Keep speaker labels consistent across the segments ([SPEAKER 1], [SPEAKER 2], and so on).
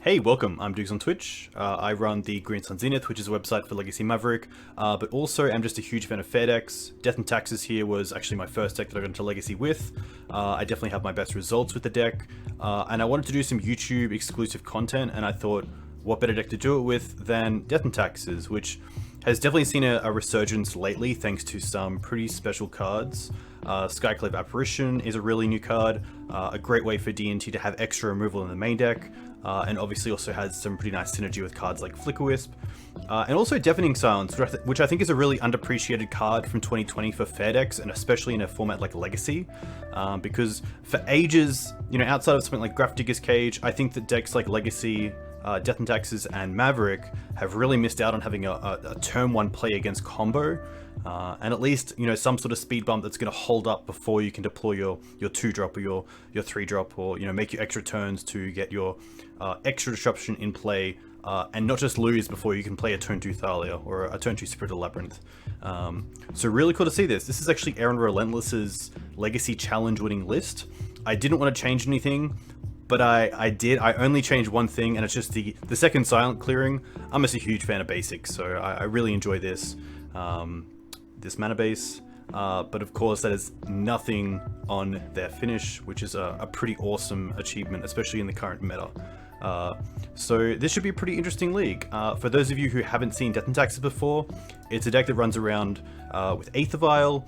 [SPEAKER 1] Hey, welcome. I'm Dukes on Twitch. I run the Green Sun Zenith, which is a website for Legacy Maverick, but also I'm just a huge fan of fair decks. Death and Taxes here was actually my first deck that I got into Legacy with. I definitely have my best results with the deck, and I wanted to do some YouTube exclusive content, and I thought, what better deck to do it with than Death and Taxes, which has definitely seen a resurgence lately thanks to some pretty special cards. Skyclave Apparition is a really new card, a great way for D&T to have extra removal in the main deck, and obviously also has some pretty nice synergy with cards like Flickerwisp, and also Deafening Silence, which I think is a really underappreciated card from 2020 for fair decks, and especially in a format like Legacy, because for ages, you know, outside of something like Grafdigger's Cage, I think that decks like Legacy, Death and Taxes, and Maverick have really missed out on having a turn 1 play against combo, and at least, you know, some sort of speed bump that's going to hold up before you can deploy your 2-drop or your 3-drop, or, you know, make you extra turns to get your extra disruption in play, and not just lose before you can play a turn 2 Thalia or a turn 2 Spirited Labyrinth. So really cool to see this. This is actually Aaron Relentless's Legacy Challenge winning list. I didn't want to change anything, but I did. I only changed one thing, and it's just the second silent clearing. I'm just a huge fan of basics, so I really enjoy this this mana base. But of course, that is nothing on their finish, which is a pretty awesome achievement, especially in the current meta. So this should be a pretty interesting league. For those of you who haven't seen Death and Taxes before, it's a deck that runs around with Aether Vial,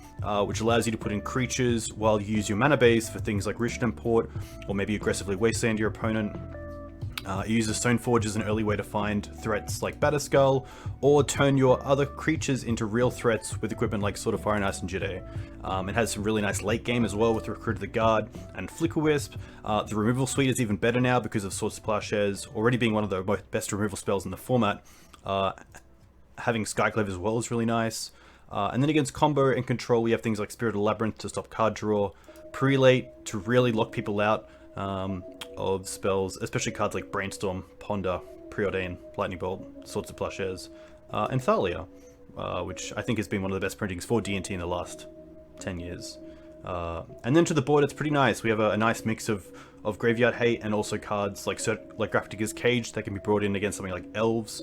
[SPEAKER 1] which allows you to put in creatures while you use your mana base for things like Rishadan Port, or maybe aggressively wasteland your opponent. It uses Stoneforge as an early way to find threats like Batterskull, or turn your other creatures into real threats with equipment like Sword of Fire and Ice and Jide. It has some really nice late game as well with Recruit of the Guard and Flickerwisp. The removal suite is even better now because of Swords to Plowshares already being one of the best removal spells in the format. Having Skyclave as well is really nice. And then against combo and control, we have things like Spirited Labyrinth to stop card draw, Prelate to really lock people out of spells, especially cards like Brainstorm, Ponder, Preordain, Lightning Bolt, Swords to Plowshares, and Thalia, which I think has been one of the best printings for D&T in the last 10 years. And then to the board, it's pretty nice. We have a nice mix of Graveyard Hate and also cards like Grafdigger's Cage that can be brought in against something like Elves.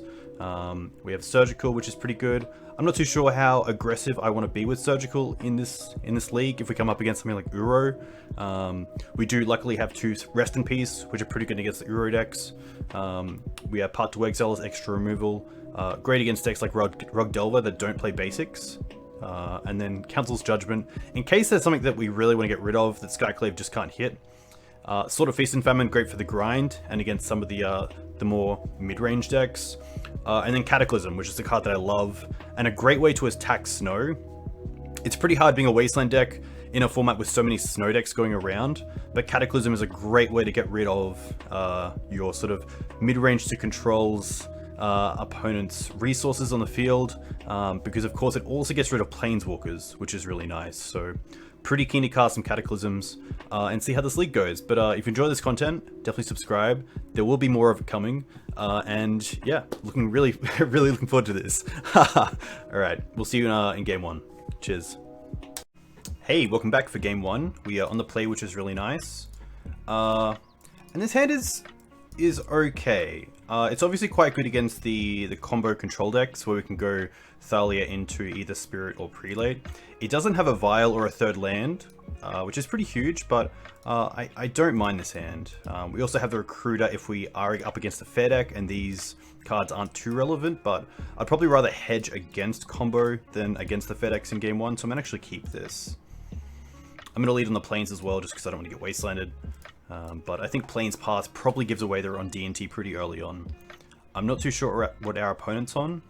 [SPEAKER 1] We have Surgical, which is pretty good. I'm not too sure how aggressive I want to be with Surgical in this league if we come up against something like Uro. We do luckily have 2 Rest in Peace, which are pretty good against the Uro decks. We have Part to Exile as extra removal. Great against decks like Rug Delver that don't play basics. And then Council's Judgment, in case there's something that we really want to get rid of that Skyclave just can't hit. Sort of Feast and Famine, great for the grind and against some of the more mid-range decks. And then Cataclysm, which is a card that I love, and a great way to attack snow. It's pretty hard being a Wasteland deck in a format with so many snow decks going around, but Cataclysm is a great way to get rid of your sort of mid-range to controls opponent's resources on the field, because of course it also gets rid of Planeswalkers, which is really nice. So pretty keen to cast some Cataclysms and see how this league goes. But if you enjoy this content, definitely subscribe. There will be more of it coming. And yeah, really looking forward to this. Alright, we'll see you in game 1. Cheers. Hey, welcome back for game 1. We are on the play, which is really nice. And this hand is okay. It's obviously quite good against the combo control decks where we can go Thalia into either Spirit or Prelate. It doesn't have a Vial or a third land, which is pretty huge, but I don't mind this hand. We also have the Recruiter if we are up against the fair deck and these cards aren't too relevant, but I'd probably rather hedge against combo than against the fair decks in game 1, so I'm going to actually keep this. I'm going to lead on the Plains as well, just because I don't want to get wastelanded. But I think Plains Path probably gives away they're on D&T pretty early on. I'm not too sure what our opponent's on,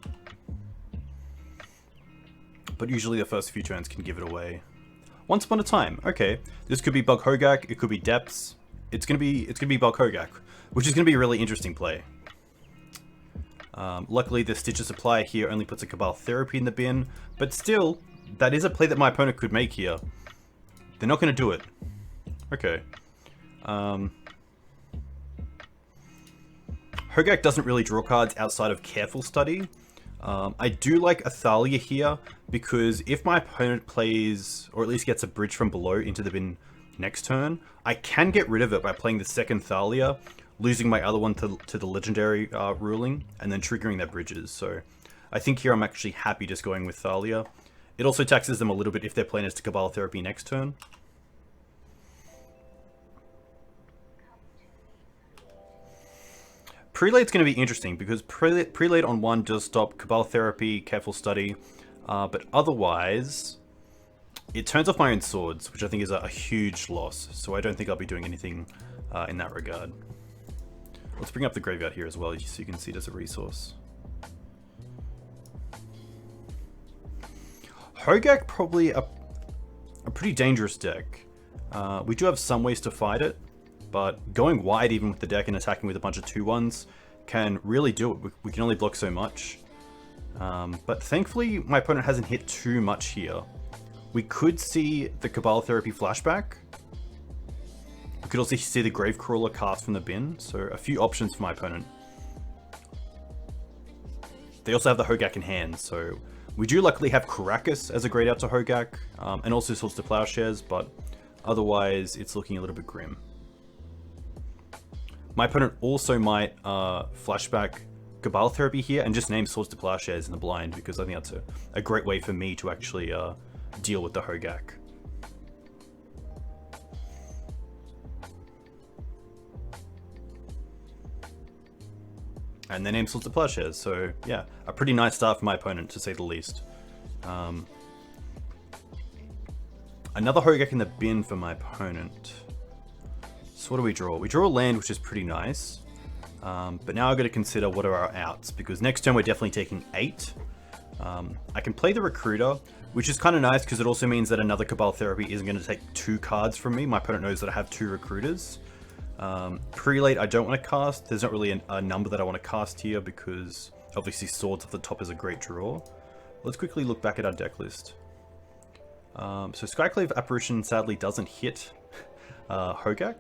[SPEAKER 1] but usually the first few turns can give it away. Once upon a time, okay. This could be BUG Hogaak, it could be Depths. It's gonna be BUG Hogaak, which is gonna be a really interesting play. Luckily, the Stitcher Supply here only puts a Cabal Therapy in the bin, but still, that is a play that my opponent could make here. They're not gonna do it. Okay. Hogaak doesn't really draw cards outside of Careful Study. I do like Athalia here, because if my opponent plays, or at least gets a Bridge from Below into the bin next turn, I can get rid of it by playing the second Thalia, losing my other one to the legendary ruling, and then triggering their bridges. So I think here I'm actually happy just going with Thalia. It also taxes them a little bit if their plan is to Cabal Therapy next turn. Prelate's going to be interesting because Prelate on 1 does stop Cabal Therapy, Careful Study, but otherwise it turns off my own swords, which I think is a huge loss, so I don't think I'll be doing anything in that regard. Let's bring up the graveyard here as well, so you can see it as a resource. Hogaak, probably a pretty dangerous deck. We do have some ways to fight it, but going wide even with the deck and attacking with a bunch of 2/1s can really do it. We can only block so much. But thankfully, my opponent hasn't hit too much here. We could see the Cabal Therapy flashback. We could also see the Gravecrawler cast from the bin, so a few options for my opponent. They also have the Hogaak in hand, so we do luckily have Karakas as a grade out to Hogaak, and also Swords to Plowshares, but otherwise it's looking a little bit grim. My opponent also might flashback Cabal Therapy here and just name Swords to Plowshares in the blind, because I think that's a great way for me to actually deal with the Hogaak. And then name Swords to Plowshares, so yeah, a pretty nice start for my opponent, to say the least. Another Hogaak in the bin for my opponent. So what do we draw? We draw a land, which is pretty nice. But now I've got to consider what are our outs, because next turn we're definitely taking 8. I can play the Recruiter, which is kind of nice because it also means that another Cabal Therapy isn't going to take 2 cards from me. My opponent knows that I have 2 Recruiters. Prelate I don't want to cast. There's not really a number that I want to cast here because obviously Swords at the top is a great draw. Let's quickly look back at our deck list. So Skyclave Apparition sadly doesn't hit Hogaak.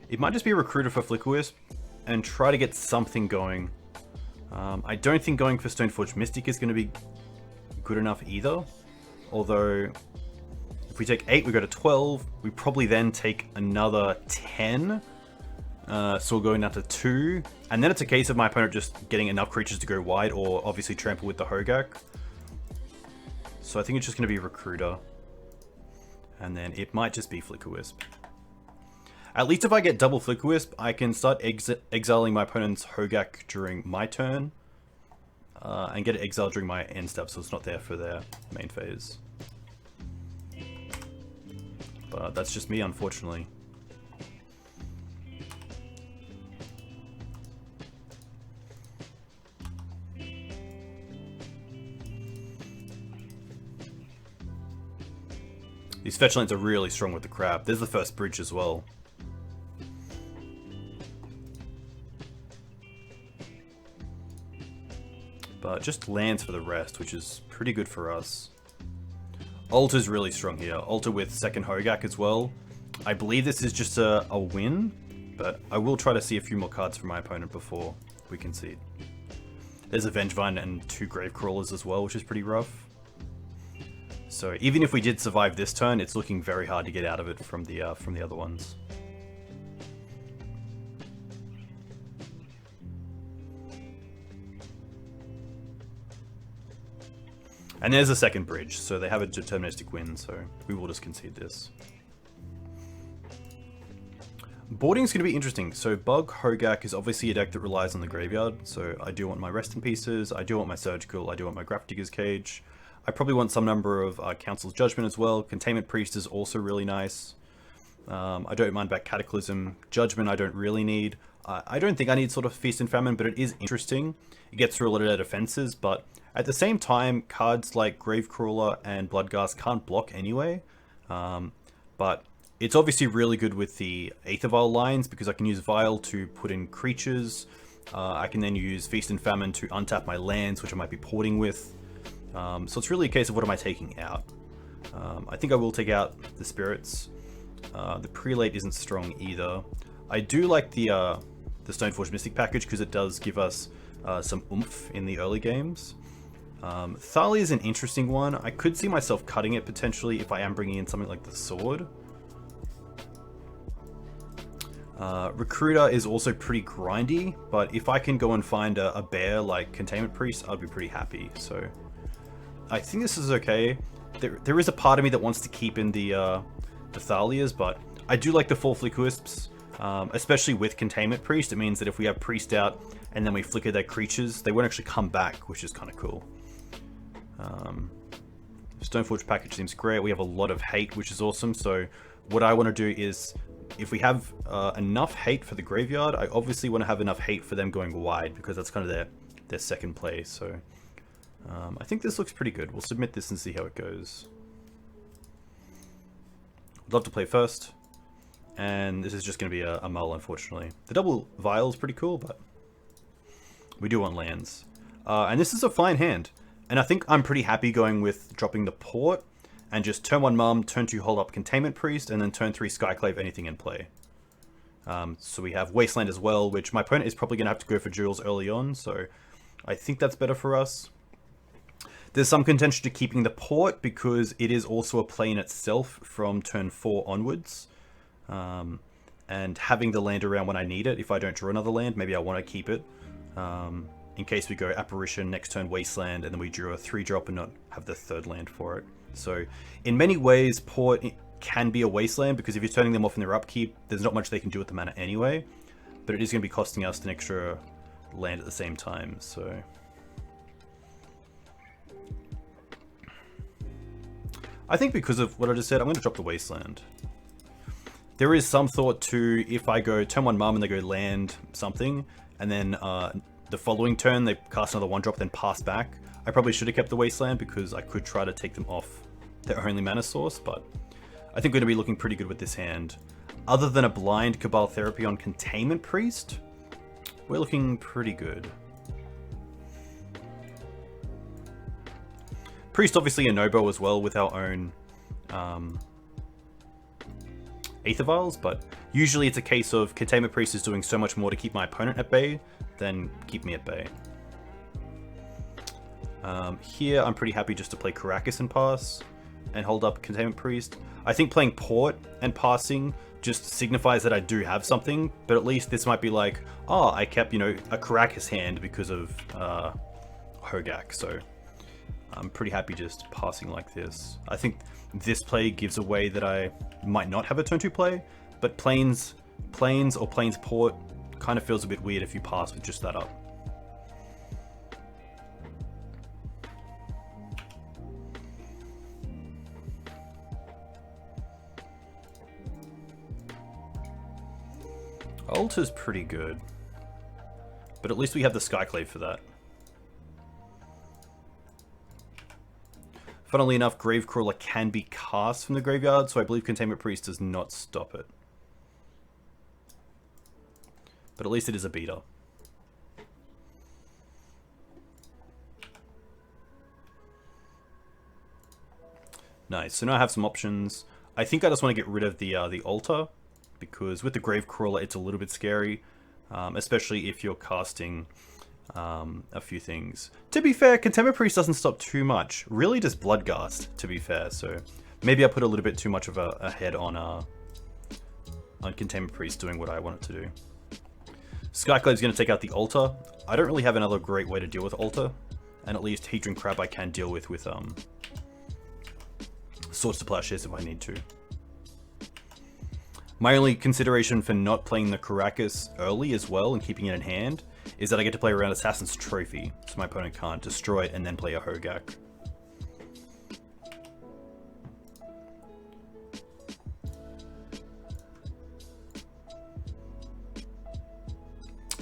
[SPEAKER 1] It might just be a Recruiter for Flickerwisp and try to get something going. I don't think going for Stoneforge Mystic is going to be good enough either. Although, if we take 8, we go to 12. We probably then take another 10. So we're going down to 2. And then it's a case of my opponent just getting enough creatures to go wide, or obviously trample with the Hogaak. So I think it's just going to be Recruiter. And then it might just be Flickerwisp. At least if I get double Flickerwisp, I can start exiling my opponent's Hogaak during my turn. And get it exiled during my end step, so it's not there for their main phase. But that's just me, unfortunately. These fetch lands are really strong with the crab. There's the first bridge as well. But just lands for the rest, which is pretty good for us. Altar's really strong here. Altar with second Hogaak as well. I believe this is just a win, but I will try to see a few more cards from my opponent before we concede. There's a Vengevine and 2 Gravecrawlers as well, which is pretty rough. So even if we did survive this turn, it's looking very hard to get out of it from the other ones. And there's a second bridge, so they have a deterministic win, so we will just concede this. Boarding's going to be interesting. So BUG Hogaak is obviously a deck that relies on the graveyard, so I do want my Rest in Pieces, I do want my Surgical, I do want my Grafdigger's Cage. I probably want some number of Council's Judgment as well. Containment Priest is also really nice. I don't mind back Cataclysm. Judgment I don't really need. I don't think I need sort of Feast and Famine, but it is interesting. It gets through a lot of their defenses, but at the same time, cards like Gravecrawler and Bloodghast can't block anyway. But it's obviously really good with the Aether Vial lines because I can use Vial to put in creatures. I can then use Feast and Famine to untap my lands, which I might be porting with. So it's really a case of what am I taking out. I think I will take out the Spirits. The Prelate isn't strong either. I do like the Stoneforge Mystic package because it does give us some oomph in the early games. Thalia is an interesting one. I could see myself cutting it potentially if I am bringing in something like the sword. Recruiter is also pretty grindy, but if I can go and find a bear like Containment Priest, I'd be pretty happy. So I think this is okay. There is a part of me that wants to keep in the Thalias, but I do like the 4 Flickerwisps, especially with Containment Priest. It means that if we have Priest out and then we flicker their creatures, they won't actually come back, which is kind of cool. Stoneforge package seems great. We have a lot of hate, which is awesome. So what I want to do is, if we have enough hate for the graveyard, I obviously want to have enough hate for them going wide, because that's kind of their second play. So I think this looks pretty good. We'll submit this and see how it goes. I'd love to play first, and this is just going to be a mull, unfortunately. The double vial is pretty cool, but we do want lands. And this is a fine hand, and I think I'm pretty happy going with dropping the port, and just turn 1 Mum, turn 2 hold up Containment Priest, and then turn 3 Skyclave anything in play. So we have Wasteland as well, which my opponent is probably going to have to go for jewels early on, so I think that's better for us. There's some contention to keeping the port, because it is also a play in itself from turn 4 onwards. And having the land around when I need it, if I don't draw another land, maybe I want to keep it. In case we go Apparition, next turn Wasteland, and then we draw a 3-drop and not have the 3rd land for it. So in many ways, port can be a Wasteland, because if you're turning them off in their upkeep, there's not much they can do with the mana anyway. But it is going to be costing us an extra land at the same time, so... I think because of what I just said, I'm going to drop the Wasteland. There is some thought to, if I go turn 1 Mum and they go land something, and then the following turn they cast another 1-drop, then pass back, I probably should have kept the Wasteland, because I could try to take them off their only mana source, but I think we're going to be looking pretty good with this hand. Other than a blind Cabal Therapy on Containment Priest, we're looking pretty good. Priest obviously a no-bo as well with our own Aether Vials, but usually it's a case of Containment Priest is doing so much more to keep my opponent at bay than keep me at bay. Here I'm pretty happy just to play Karakas and pass and hold up Containment Priest. I think playing Port and passing just signifies that I do have something, but at least this might be like, oh, I kept, you know, a Karakas hand because of Hogaak, so I'm pretty happy just passing like this. I think this play gives away that I might not have a turn 2 play, but Plains or Plains Port kind of feels a bit weird if you pass with just that up. Altar's pretty good, but at least we have the Skyclave for that. Funnily enough, Gravecrawler can be cast from the graveyard, so I believe Containment Priest does not stop it. But at least it is a beater. Nice, so now I have some options. I think I just want to get rid of the altar, because with the Gravecrawler it's a little bit scary, especially if you're casting a few things. To be fair, Containment Priest doesn't stop too much. Really just Bloodghast, to be fair, so maybe I put a little bit too much of a head on Containment Priest doing what I want it to do. Skyclave's going to take out the altar. I don't really have another great way to deal with altar, and at least Hedron Crab I can deal with Swords to Plowshares if I need to. My only consideration for not playing the Karakas early as well and keeping it in hand is that I get to play around Assassin's Trophy, so my opponent can't destroy it and then play a Hogaak.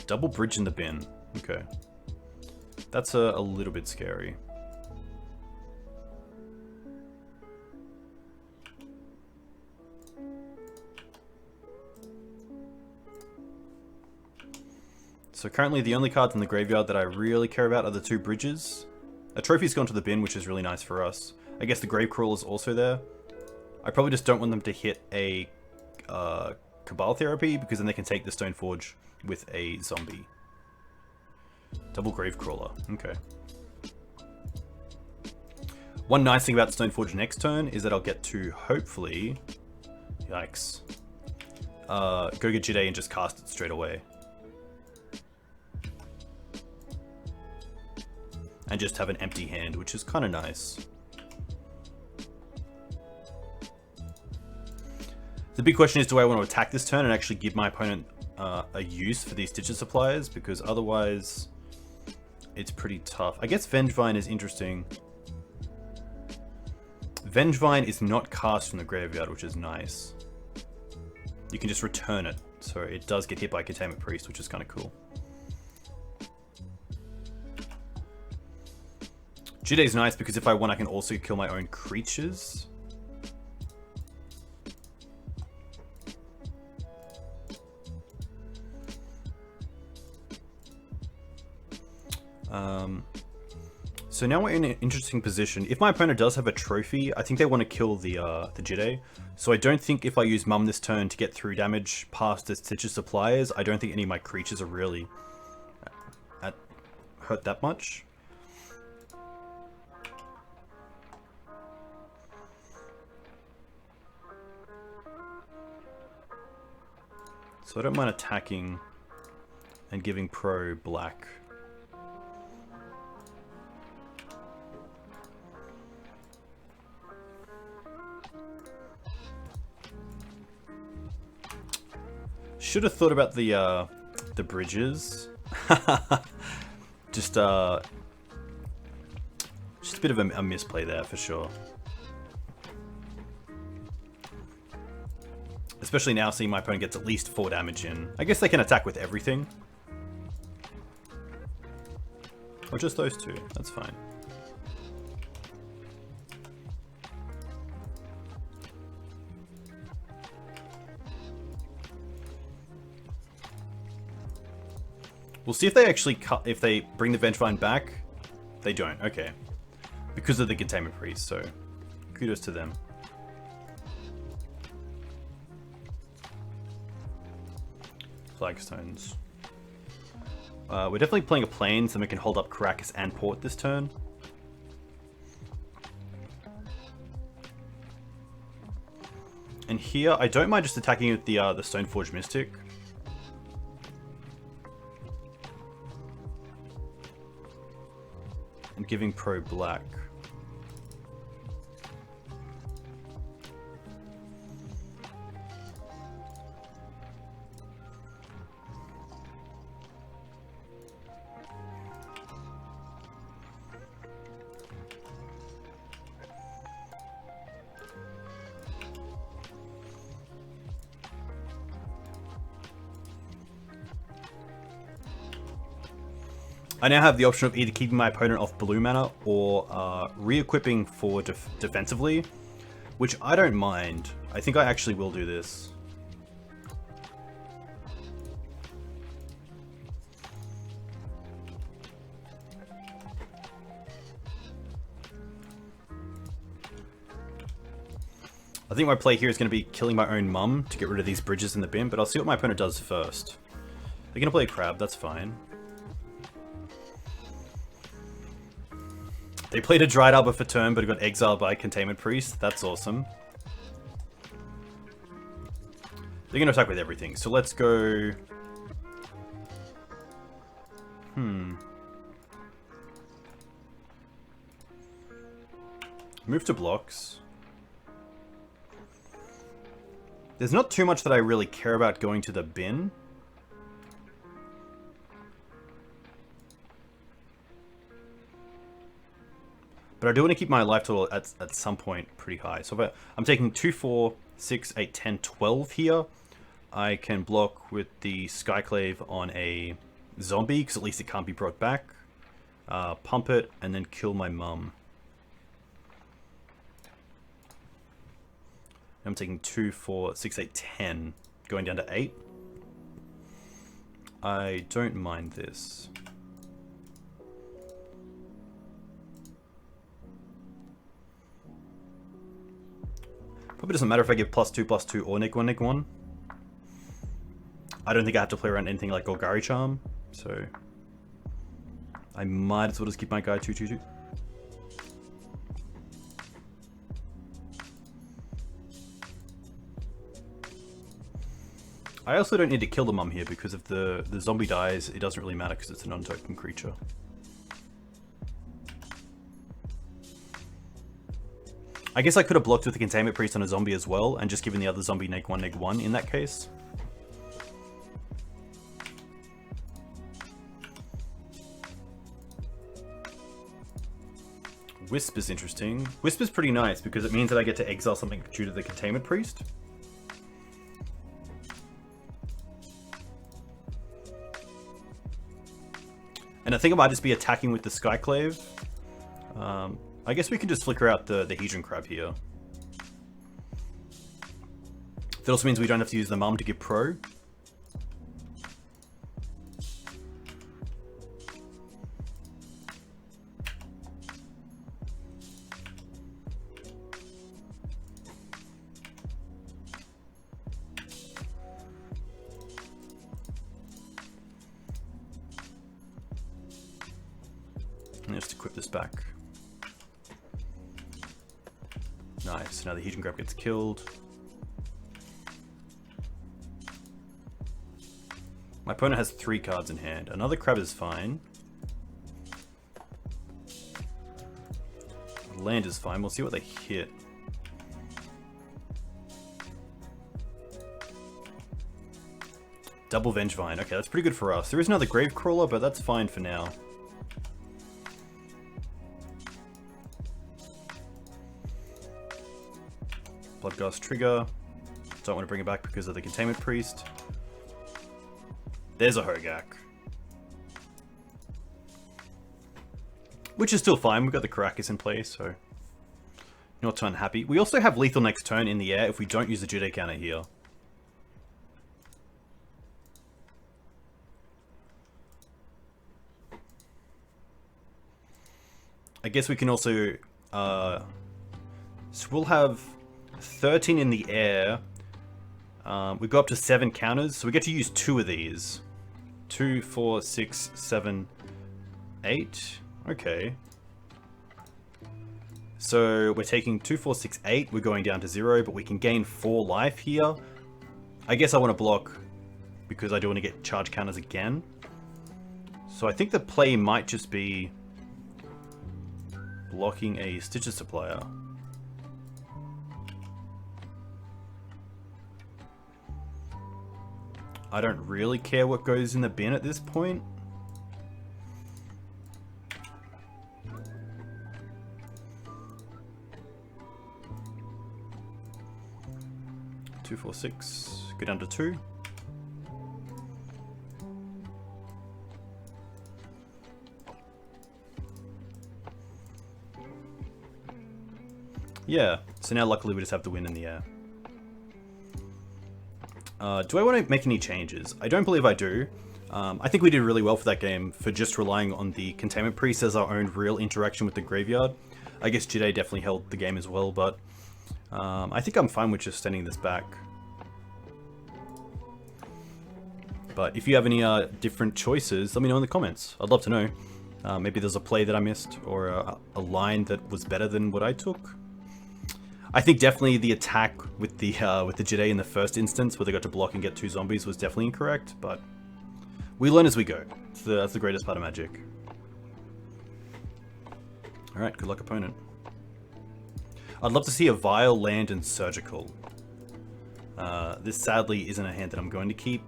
[SPEAKER 1] Double Bridge in the bin. Okay. That's a little bit scary. So currently the only cards in the graveyard that I really care about are the 2 bridges. A trophy's gone to the bin, which is really nice for us. I guess the Gravecrawler is also there. I probably just don't want them to hit a Cabal Therapy, because then they can take the Stoneforge with a zombie. Double Gravecrawler, okay. One nice thing about Stoneforge next turn is that I'll get to, hopefully... Yikes. Go get Jide and just cast it straight away. And just have an empty hand, which is kind of nice. The big question is, do I want to attack this turn and actually give my opponent a use for these Stitcher Suppliers? Because otherwise, it's pretty tough. I guess Vengevine is interesting. Vengevine is not cast from the graveyard, which is nice. You can just return it, so it does get hit by Containment Priest, which is kind of cool. Jide is nice because if I want, I can also kill my own creatures. So now we're in an interesting position. If my opponent does have a trophy, I think they want to kill the Jide. So I don't think if I use Mum this turn to get through damage past the Stitcher Suppliers, I don't think any of my creatures are really hurt that much. So I don't mind attacking and giving Pro black. Should have thought about the bridges. Just a bit of a misplay there for sure. Especially now seeing my opponent gets at least 4 damage in. I guess they can attack with everything. Or just those two, that's fine. We'll see if they actually if they bring the Vengevine back. They don't, okay. Because of the Containment Priest, so kudos to them. Flagstones. We're definitely playing a plane, so we can hold up Karakas and Port this turn. And here, I don't mind just attacking with the Stoneforge Mystic. And giving Pro black. I now have the option of either keeping my opponent off blue mana or re-equipping for defensively, which I don't mind. I think I actually will do this. I think my play here is going to be killing my own Mum to get rid of these bridges in the bin, but I'll see what my opponent does first. They're going to play a Crab, that's fine. They played a Dried Arbor for turn, but it got exiled by Containment Priest. That's awesome. They're going to attack with everything. So let's go... Move to blocks. There's not too much that I really care about going to the bin. But I do want to keep my life total at some point pretty high. So if I'm taking 2, 4, 6, 8, 10, 12 here. I can block with the Skyclave on a zombie, because at least it can't be brought back. Pump it, and then kill my Mum. I'm taking 2, 4, 6, 8, 10. Going down to 8. I don't mind this. Probably doesn't matter if I give +2/+2 or -1/-1. I don't think I have to play around anything like Golgari Charm, so I might as well just keep my guy 2/2/2. I also don't need to kill the mum here because if the zombie dies, it doesn't really matter because it's a non-token creature. I guess I could have blocked with the Containment Priest on a zombie as well, and just given the other zombie neg1 in that case. Wisp is interesting. Wisp is pretty nice because it means that I get to exile something due to the Containment Priest. And I think I might just be attacking with the Skyclave. I guess we can just flicker out the Hedron Crab here. That also means we don't have to use the mum to give pro. And just equip this back. Nice, now the Hedron Crab gets killed. My opponent has 3 cards in hand. Another crab is fine. Land is fine. We'll see what they hit. Double Vengevine. Okay, that's pretty good for us. There is another Gravecrawler, but that's fine for now. Bloodgust trigger. Don't want to bring it back because of the Containment Priest. There's a Hogaak. Which is still fine. We've got the Karakas in place, so not too unhappy. We also have lethal next turn in the air if we don't use the Jide counter here. I guess we can also... so we'll have 13 in the air. We go up to 7 counters, so we get to use 2 of these. 2, 4, 6, 7, 8. Okay. So we're taking 2, 4, 6, 8. We're going down to 0, but we can gain 4 life here. I guess I want to block because I do want to get charge counters again. So I think the play might just be blocking a Stitches Supplier. I don't really care what goes in the bin at this point. Two, 4, 6. Go down to 2. Yeah, so now luckily we just have the win in the air. Do I want to make any changes? I don't believe I do. I think we did really well for that game for just relying on the Containment Priest as our own real interaction with the graveyard. I guess Jide definitely held the game as well, but I think I'm fine with just sending this back. But if you have any different choices, let me know in the comments. I'd love to know. Maybe there's a play that I missed or a line that was better than what I took. I think definitely the attack with the Jide in the first instance, where they got to block and get 2 zombies, was definitely incorrect, but we learn as we go. That's the greatest part of Magic. Alright, good luck, opponent. I'd love to see a Vial, Land, and Surgical. This sadly isn't a hand that I'm going to keep.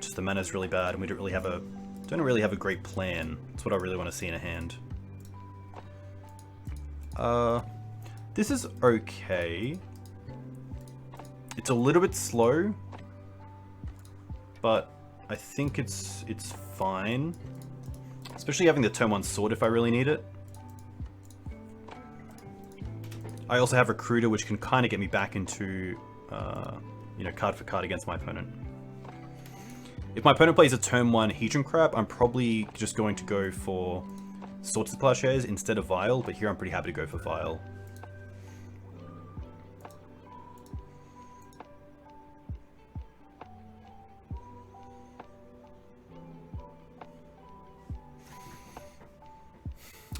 [SPEAKER 1] Just the mana's really bad, and we don't really have a great plan. That's what I really want to see in a hand. This is okay. It's a little bit slow, but I think it's fine. Especially having the turn 1 sword if I really need it. I also have Recruiter, which can kind of get me back into, you know, card for card against my opponent. If my opponent plays a turn 1 Hedron Crab, I'm probably just going to go for Swords to Plowshares instead of Vial, but here I'm pretty happy to go for Vial.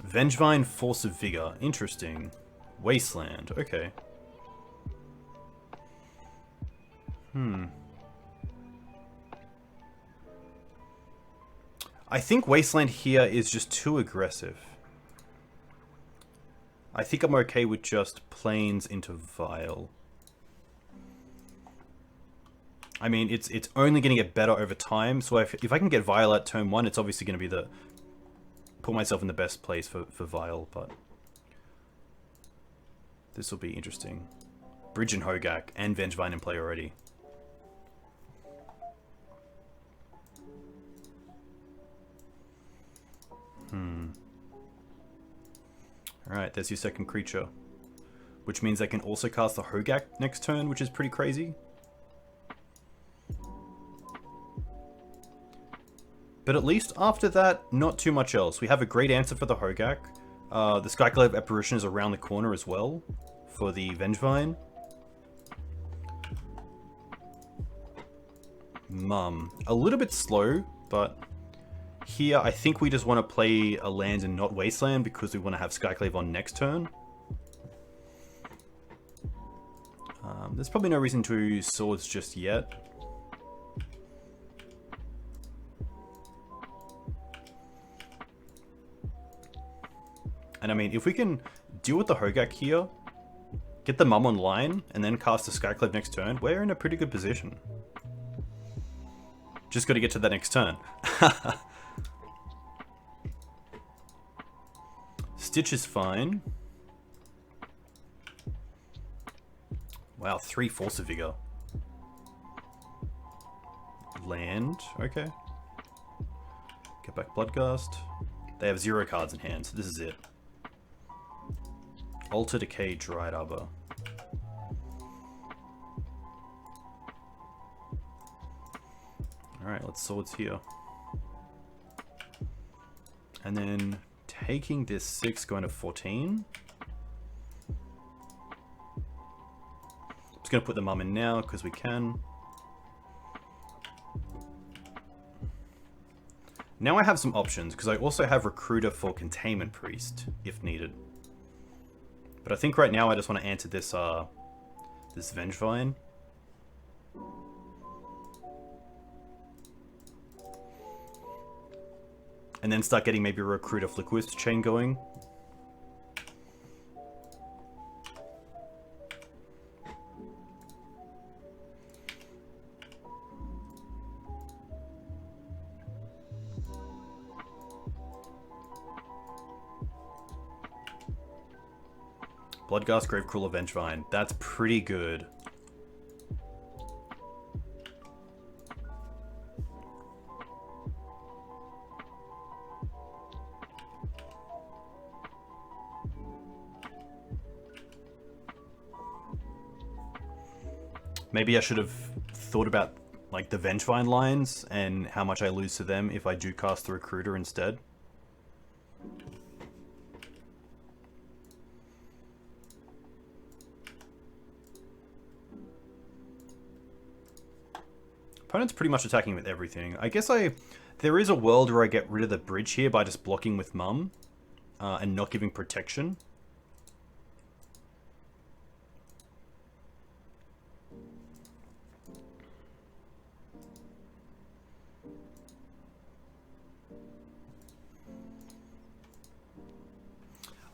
[SPEAKER 1] Vengevine, Force of Vigor. Interesting. Wasteland. Okay. I think Wasteland here is just too aggressive. I think I'm okay with just Plains into Vial. I mean, it's only going to get better over time, so if I can get Vial at turn 1, it's obviously going to be the... put myself in the best place for Vial, but... this will be interesting. Bridge and Hogaak, and Vengevine in play already. Alright, there's your second creature. Which means I can also cast the Hogaak next turn, which is pretty crazy. But at least after that, not too much else. We have a great answer for the Hogaak. The Skyclave Apparition is around the corner as well for the Vengevine. A little bit slow, but here I think we just want to play a land and not Wasteland because we want to have Skyclave on next turn. There's probably no reason to use Swords just yet. And I mean, if we can deal with the Hogaak here, get the Mum online, and then cast the Skyclave next turn, we're in a pretty good position. Just got to get to that next turn. Stitch is fine. Wow, 3 Force of Vigor. Land, okay. Get back Bloodghast. They have 0 cards in hand, so this is it. Alter Decay, Dried Arbor. Alright, let's Swords here. And then taking this 6, going to 14. Just going to put the Mum in now, because we can. Now I have some options, because I also have Recruiter for Containment Priest, if needed. But I think right now I just want to answer this, this Vengevine. And then start getting maybe a Recruiter Flickerwisp chain going. Bloodghast, Gravecrawler, Vengevine. That's pretty good. Maybe I should have thought about like the Vengevine lines and how much I lose to them if I do cast the Recruiter instead. Opponent's pretty much attacking with everything. I guess there is a world where I get rid of the bridge here by just blocking with Mum and not giving protection.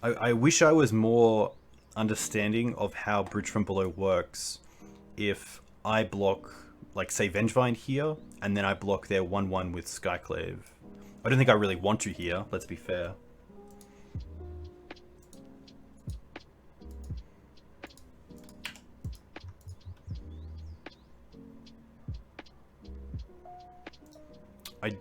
[SPEAKER 1] I wish I was more understanding of how Bridge from Below works if I block, like, say, Vengevine here, and then I block their 1/1 with Skyclave. I don't think I really want to here, let's be fair. I don't.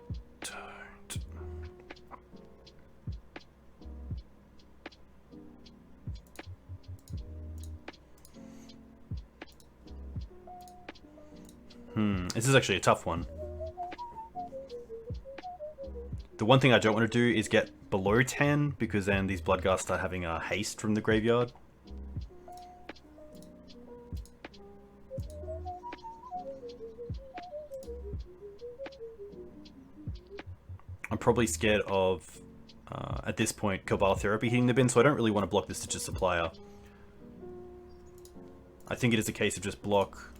[SPEAKER 1] This is actually a tough one. The one thing I don't want to do is get below 10, because then these Bloodghasts start having a haste from the graveyard. I'm probably scared of, at this point, Cabal Therapy hitting the bin, so I don't really want to block this Stitches Supplier. I think it is a case of just block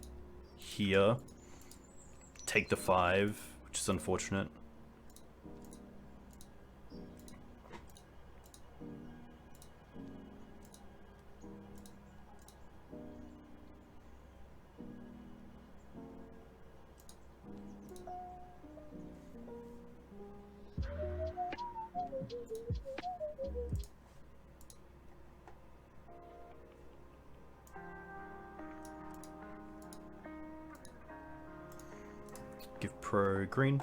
[SPEAKER 1] here, take the 5, which is unfortunate. pro green.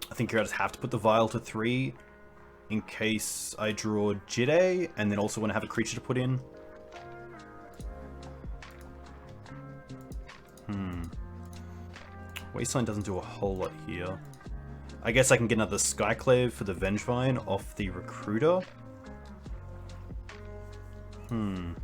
[SPEAKER 1] I think you just have to put the Vial to 3 in case I draw Jide and then also want to have a creature to put in. Wasteland doesn't do a whole lot here. I guess I can get another Skyclave for the Vengevine off the Recruiter. The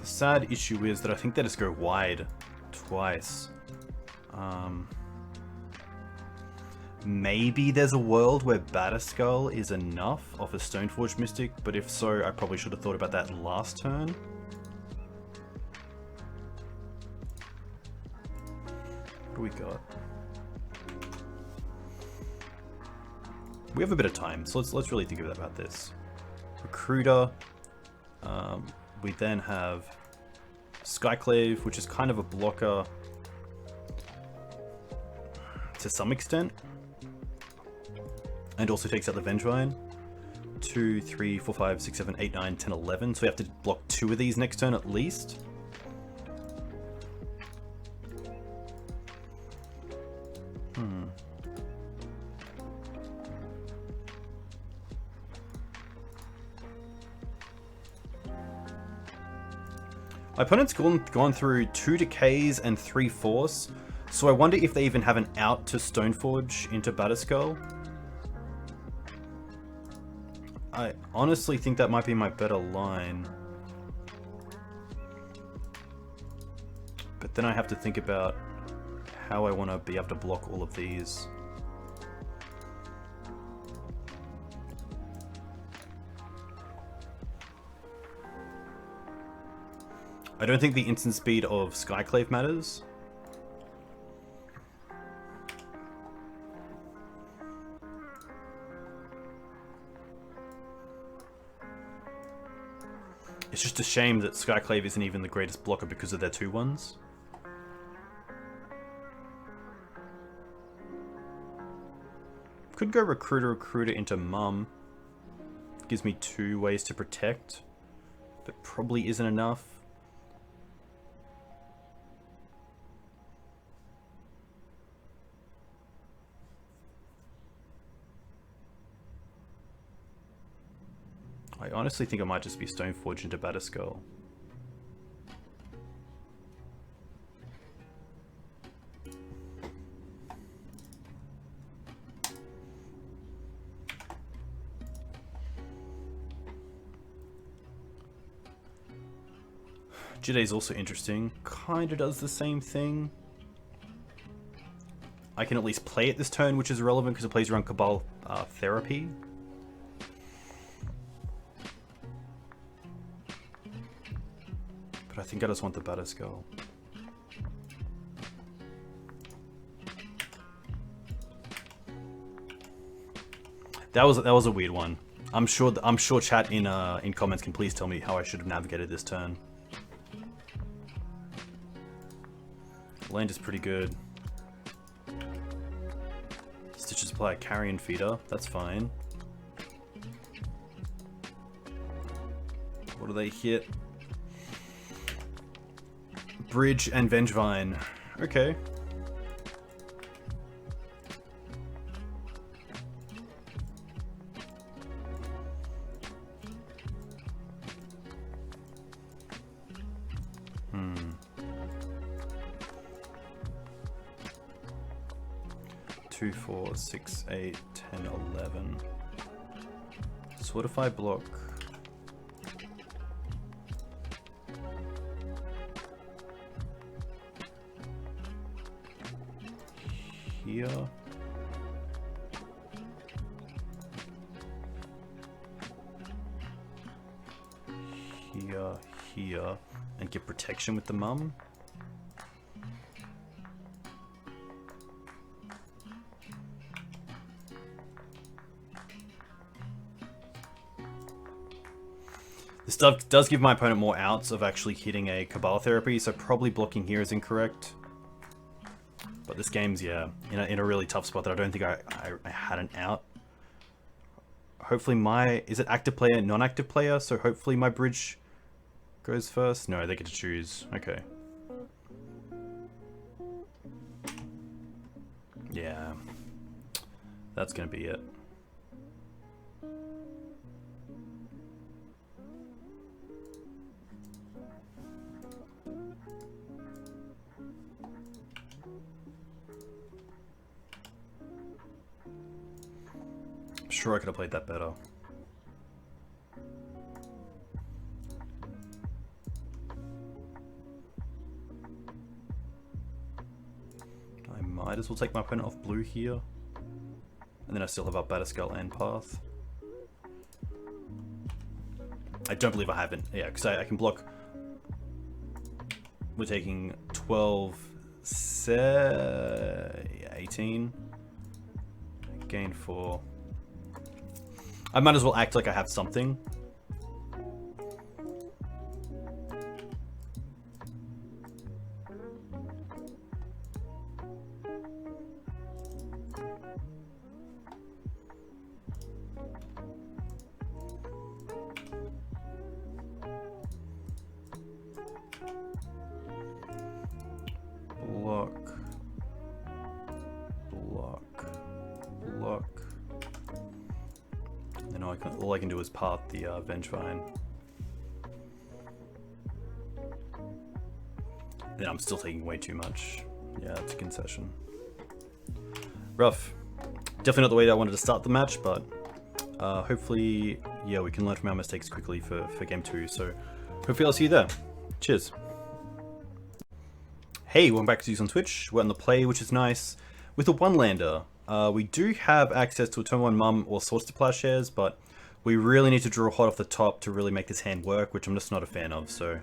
[SPEAKER 1] sad issue is that I think they just go wide twice. Maybe there's a world where Batterskull is enough off a Stoneforge Mystic, but if so, I probably should have thought about that last turn. What do we got? We have a bit of time, so let's really think about this. Recruiter. We then have Skyclave, which is kind of a blocker to some extent. And also takes out the Vengevine. 2, 3, 4, 5, 6, 7, 8, 9, 10, 11. So we have to block 2 of these next turn at least. My opponent's gone through 2 Decays and 3 Force. So I wonder if they even have an out to Stoneforge into Batterskull. I honestly think that might be my better line. But then I have to think about how I want to be able to block all of these. I don't think the instant speed of Skyclave matters. It's just a shame that Skyclave isn't even the greatest blocker because of their 2/1s. Could go Recruiter into Mum. Gives me 2 ways to protect, but probably isn't enough. I honestly think it might just be Stoneforge into Batterskull. Jide's also interesting. Kinda does the same thing. I can at least play it this turn, which is irrelevant because it plays around Cabal Therapy. I think I just want the Batterskull. That was a weird one. I'm sure chat in comments can please tell me how I should have navigated this turn. Land is pretty good. Stitches apply a Carrion Feeder. That's fine. What do they hit? Bridge and Vengevine. Okay. Two, 4, 6, 8, 10, 11. So what if I block? Here. Here, and get protection with the Mum. This stuff does give my opponent more outs of actually hitting a Cabal Therapy, so probably blocking here is incorrect. But this game's, yeah, in a really tough spot that I don't think I had an out. Hopefully is it active player, non-active player? So hopefully my bridge goes first? No, they get to choose. Okay. Yeah. That's gonna be it. Sure, I could have played that better. I might as well take my opponent off blue here. And then I still have our Batterskull and Path. I don't believe I haven't. Yeah, because I can block. We're taking 12, 18. Gain 4. I might as well act like I have something. Block. Block. Block. And all I can do is path the Vengevine. Then I'm still taking way too much. Yeah, it's a concession. Rough. Definitely not the way that I wanted to start the match, but hopefully, yeah, we can learn from our mistakes quickly for game 2. So hopefully I'll see you there. Cheers. Hey, welcome back to us on Twitch. We're on the play, which is nice. With a one-lander, we do have access to a turn 1 Mum or Swords to Plowshares, but we really need to draw hot off the top to really make this hand work, which I'm just not a fan of. So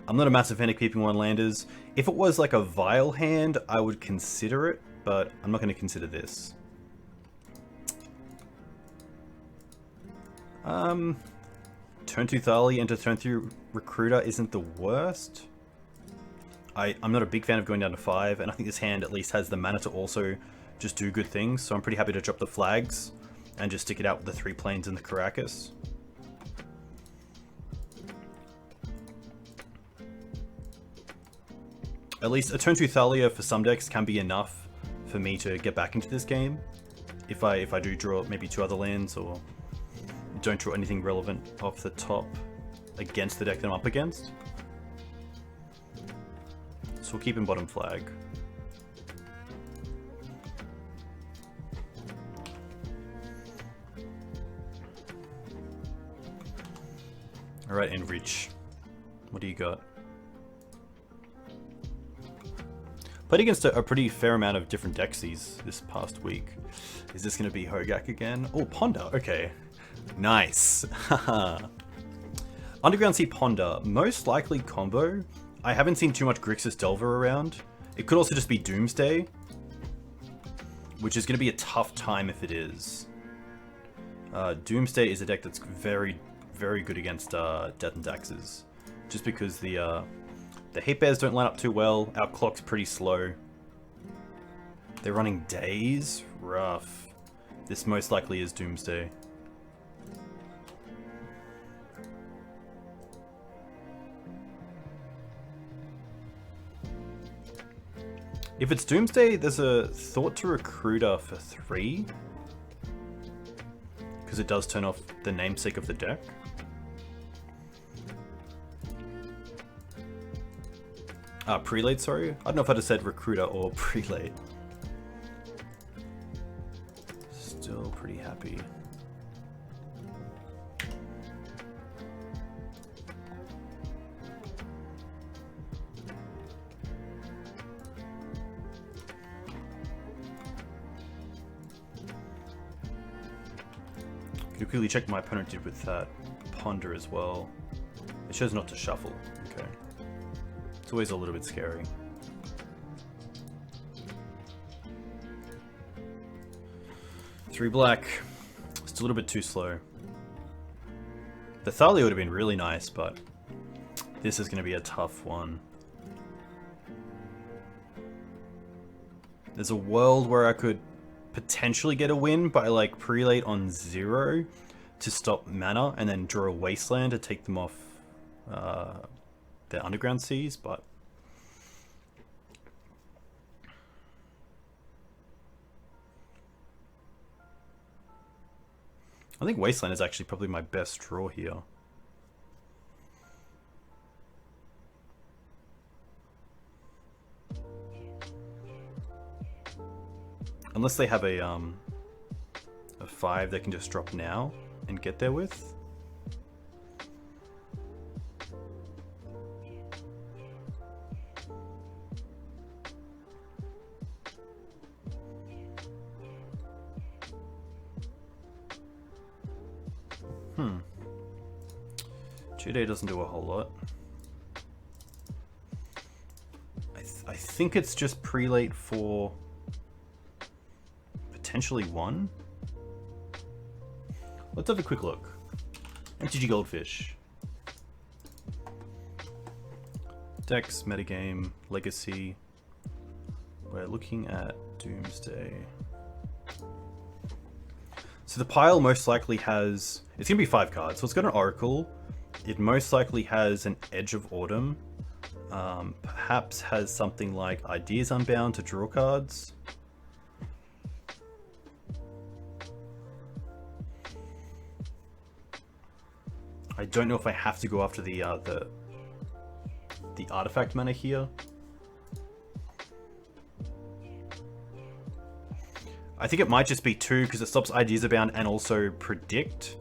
[SPEAKER 1] I'm not a massive fan of keeping one-landers. If it was like a Vial hand, I would consider it, but I'm not going to consider this. Turn 2 Thali into turn 3 Recruiter isn't the worst. I'm not a big fan of going down to 5, and I think this hand at least has the mana to also just do good things, so I'm pretty happy to drop the flags and just stick it out with the 3 planes and the Karakas. At least a turn 2 Thalia for some decks can be enough for me to get back into this game. If I do draw maybe 2 other lands or don't draw anything relevant off the top against the deck that I'm up against. So we'll keep in bottom flag. Alright, and Reach. What do you got? Played against a pretty fair amount of different decks this past week. Is this going to be Hogaak again? Oh, Ponder. Okay. Nice. Underground Sea Ponder. Most likely combo. I haven't seen too much Grixis Delver around. It could also just be Doomsday, which is going to be a tough time if it is. Doomsday is a deck that's very, very good against Death and Taxes, just because the Hate Bears don't line up too well. Our clock's pretty slow. They're running Days? Rough. This most likely is Doomsday. If it's Doomsday, there's a Thought to Recruiter for 3. Because it does turn off the namesake of the deck. Prelate, sorry. I don't know if I just said Recruiter or Prelate. Still pretty happy. Could quickly check what my opponent did with that Ponder as well. It shows not to shuffle. Okay. It's always a little bit scary. Three black. It's a little bit too slow. The Thalia would have been really nice, but this is going to be a tough one. There's a world where I could potentially get a win by like Prelate on 0 to stop mana and then draw a Wasteland to take them off their underground seas, but I think Wasteland is actually probably my best draw here. Unless they have a 5 they can just drop now and get there with. Two-day doesn't do a whole lot. I think it's just Prelate for potentially 1. Let's have a quick look. MTG Goldfish. Decks, metagame, legacy. We're looking at Doomsday. So the pile most likely has... It's going to be 5 cards. So it's got an Oracle. It most likely has an Edge of Autumn. Perhaps has something like Ideas Unbound to draw cards. I don't know if I have to go after the artifact mana here. I think it might just be 2 because it stops Ideas Abound and also Predict.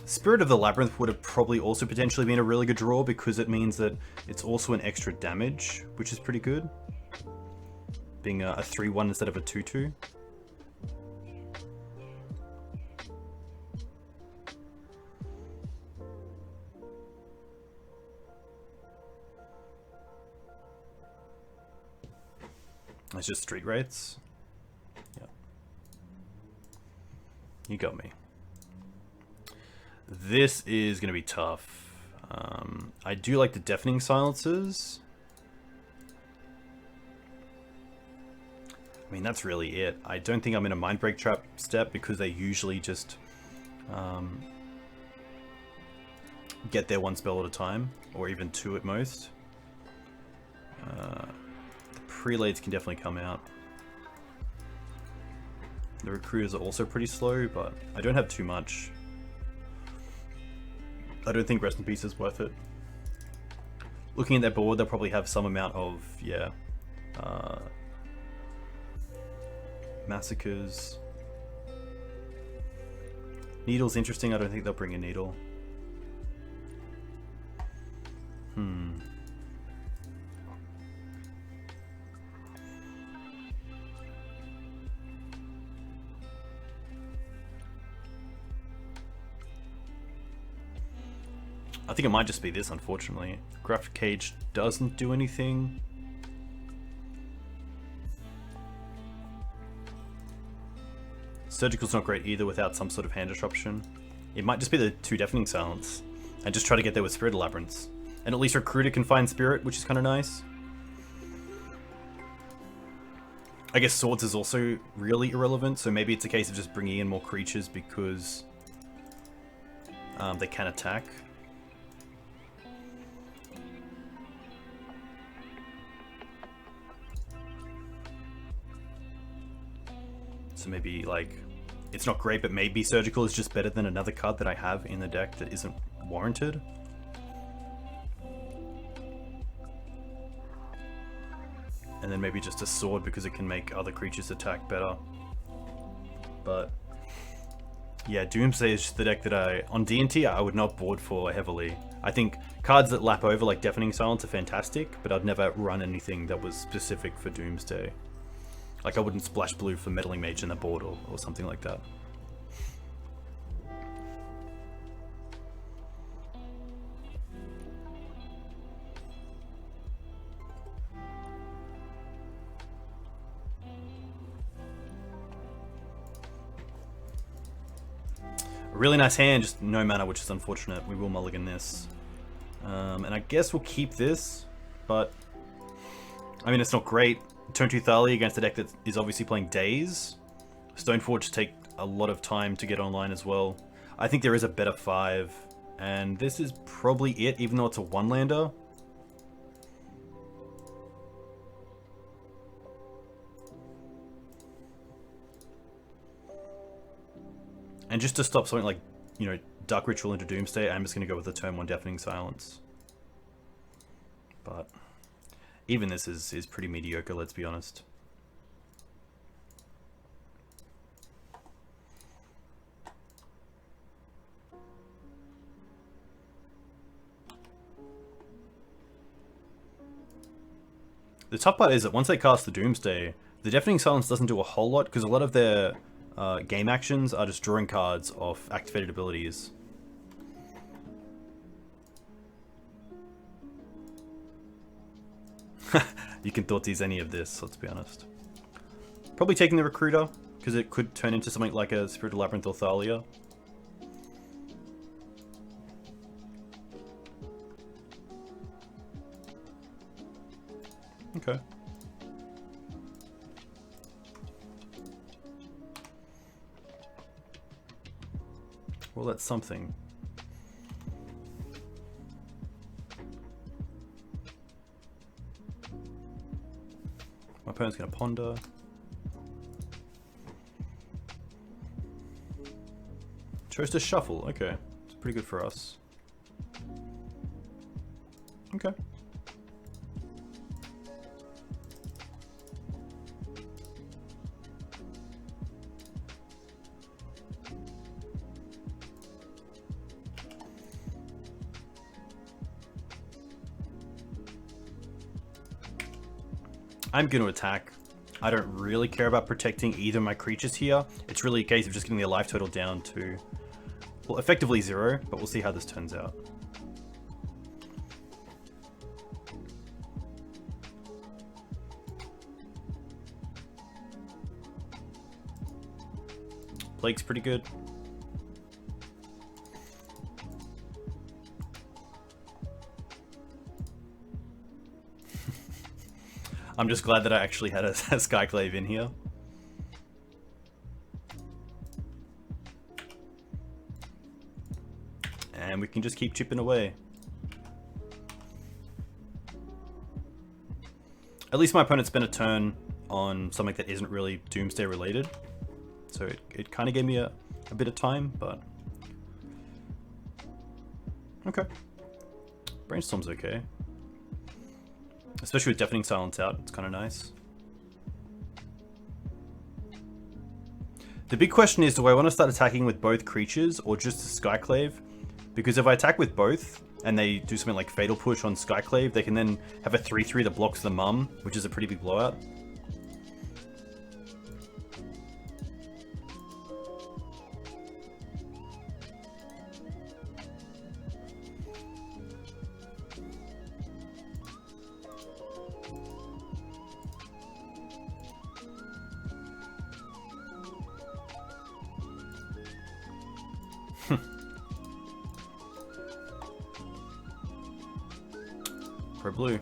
[SPEAKER 1] Spirit of the Labyrinth would have probably also potentially been a really good draw because it means that it's also an extra damage, which is pretty good. Being a 3-1 instead of a 2-2. It's just Street Wraiths. Yeah. You got me. This is going to be tough. I do like the Deafening Silences. I mean, that's really it. I don't think I'm in a Mind Break Trap step because they usually just get there 1 spell at a time, or even 2 at most. The Prelates can definitely come out. The Recruiters are also pretty slow, but I don't have too much. I don't think Rest in Peace is worth it. Looking at their board, they'll probably have some amount of, yeah, Massacres. Needle's interesting. I don't think they'll bring a Needle. I think it might just be this, unfortunately. Graphic Cage doesn't do anything. Surgical's not great either without some sort of hand disruption. It might just be the 2 Deafening Silence. And just try to get there with Spirit of Labyrinths. And at least Recruiter can find Spirit, which is kind of nice. I guess Swords is also really irrelevant, so maybe it's a case of just bringing in more creatures because they can attack. So maybe, like, it's not great, but maybe Surgical is just better than another card that I have in the deck that isn't warranted. And then maybe just a Sword because it can make other creatures attack better. But yeah, Doomsday is just the deck that on D&T I would not board for heavily. I think cards that lap over like Deafening Silence are fantastic, but I'd never run anything that was specific for Doomsday. Like I wouldn't splash blue for Meddling Mage in the board or something like that. A really nice hand, just no mana, which is unfortunate. We will mulligan this. And I guess we'll keep this, but I mean, it's not great. Turn 2 Thalia against a deck that is obviously playing Daze. Stoneforge take a lot of time to get online as well. I think there is a better 5, and this is probably it, even though it's a 1-lander. And just to stop something like, you know, Dark Ritual into Doomsday, I'm just going to go with the turn 1 Deafening Silence. But even this is pretty mediocre, let's be honest. The tough part is that once they cast the Doomsday, the Deafening Silence doesn't do a whole lot, because a lot of their game actions are just drawing cards off activated abilities. You can Thoughtseize any of this, let's be honest. Probably taking the Recruiter, because it could turn into something like a Spiritual Labyrinth or Thalia. Okay. Well, that's something. My opponent's going to ponder. Chose to shuffle. Okay. It's pretty good for us. Okay. I'm going to attack. I don't really care about protecting either of my creatures here. It's really a case of just getting their life total down to, well, effectively 0, but we'll see how this turns out. Plague's pretty good. I'm just glad that I actually had a Skyclave in here. And we can just keep chipping away. At least my opponent spent a turn on something that isn't really Doomsday related. So it kind of gave me a bit of time, but... Okay. Brainstorm's okay. Especially with Deafening Silence out, it's kind of nice. The big question is, do I want to start attacking with both creatures or just the Skyclave? Because if I attack with both, and they do something like Fatal Push on Skyclave, they can then have a 3/3 that blocks the Mum, which is a pretty big blowout. For blue.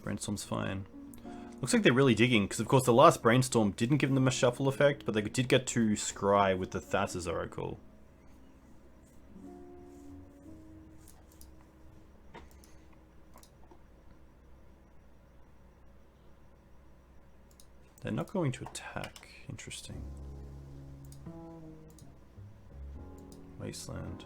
[SPEAKER 1] Brainstorm's fine. Looks like they're really digging, because of course the last Brainstorm didn't give them a shuffle effect, but they did get to scry with the Thassa's Oracle. They're not going to attack. Interesting. Wasteland.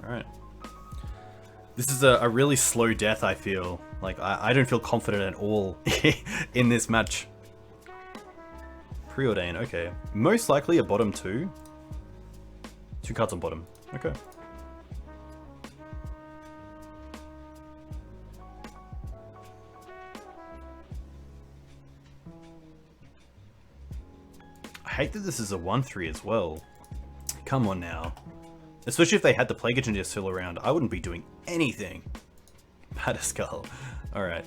[SPEAKER 1] Alright. This is a really slow death, I feel. Like, I don't feel confident at all in this match. Preordain, okay. Most likely a bottom 2. 2 cards on bottom. Okay. I hate that this is a 1-3 as well. Come on now. Especially if they had the Plague Agent still around, I wouldn't be doing anything. Batterskull. Alright.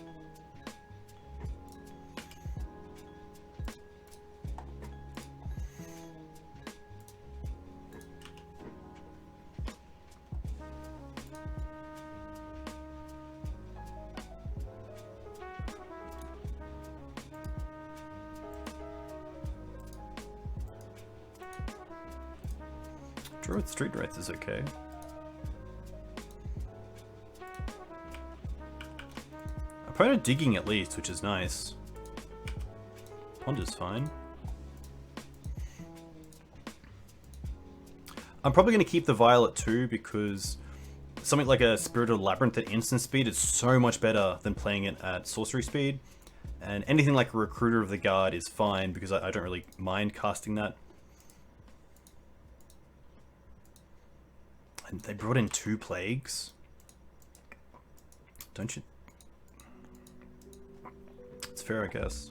[SPEAKER 1] Druid Street Wraith is okay. Opponent digging at least, which is nice. Ponder's fine. I'm probably going to keep the Vial at 2 because something like a Spirited Labyrinth at instant speed is so much better than playing it at sorcery speed. And anything like a Recruiter of the Guard is fine because I don't really mind casting that. And they brought in 2 plagues. Don't you? It's fair, I guess.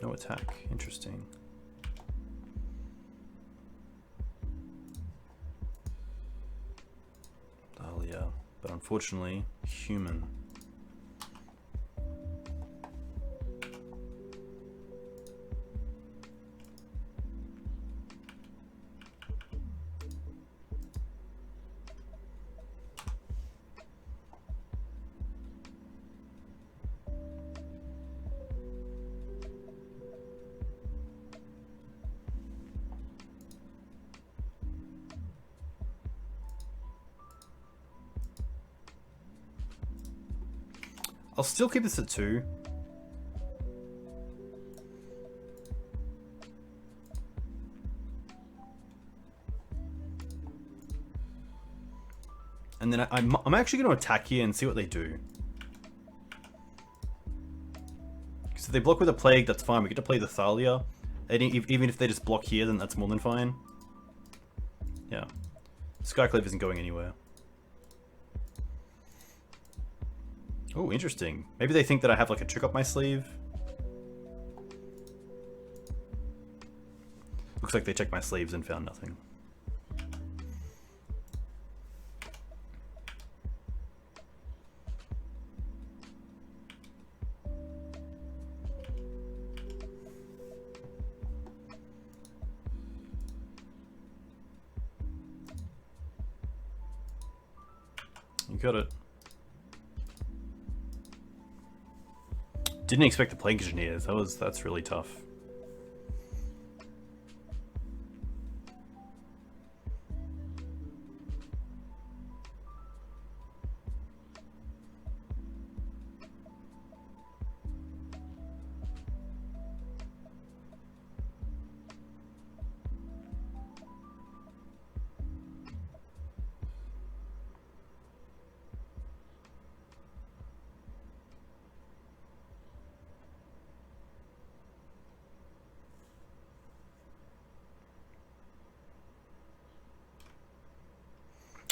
[SPEAKER 1] No attack. Interesting. Oh yeah, but unfortunately, human. I'll still keep this at 2. And then I'm actually going to attack here and see what they do. Because if they block with a Plague, that's fine. We get to play the Thalia. And even if they just block here, then that's more than fine. Yeah. Skyclave isn't going anywhere. Oh, interesting. Maybe they think that I have like a trick up my sleeve. Looks like they checked my sleeves and found nothing. You got it. Didn't expect the Plague Engineers. That's really tough.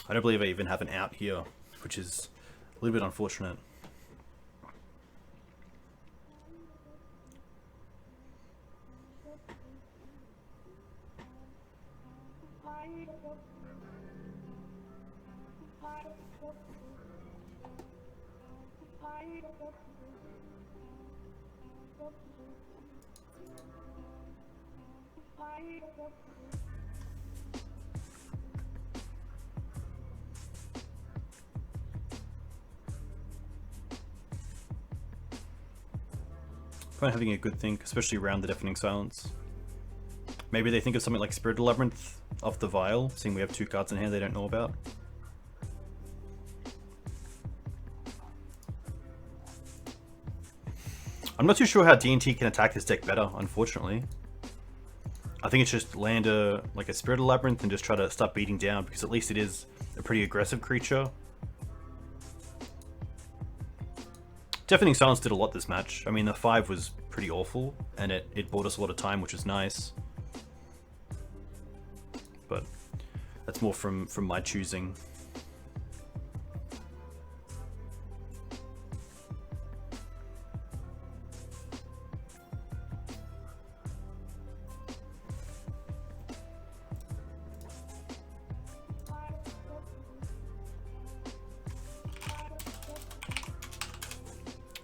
[SPEAKER 1] I don't believe I even have an out here, which is a little bit unfortunate. Probably having a good think, especially around the Deafening Silence. Maybe they think of something like Spirited Labyrinth off the Vial, seeing we have 2 cards in hand they don't know about. I'm not too sure how D&T can attack this deck better, unfortunately. I think it's just land a Spirit Labyrinth and just try to start beating down, because at least it is a pretty aggressive creature. Deafening Silence did a lot this match. I mean, the 5 was pretty awful, and it bought us a lot of time, which is nice. But that's more from my choosing.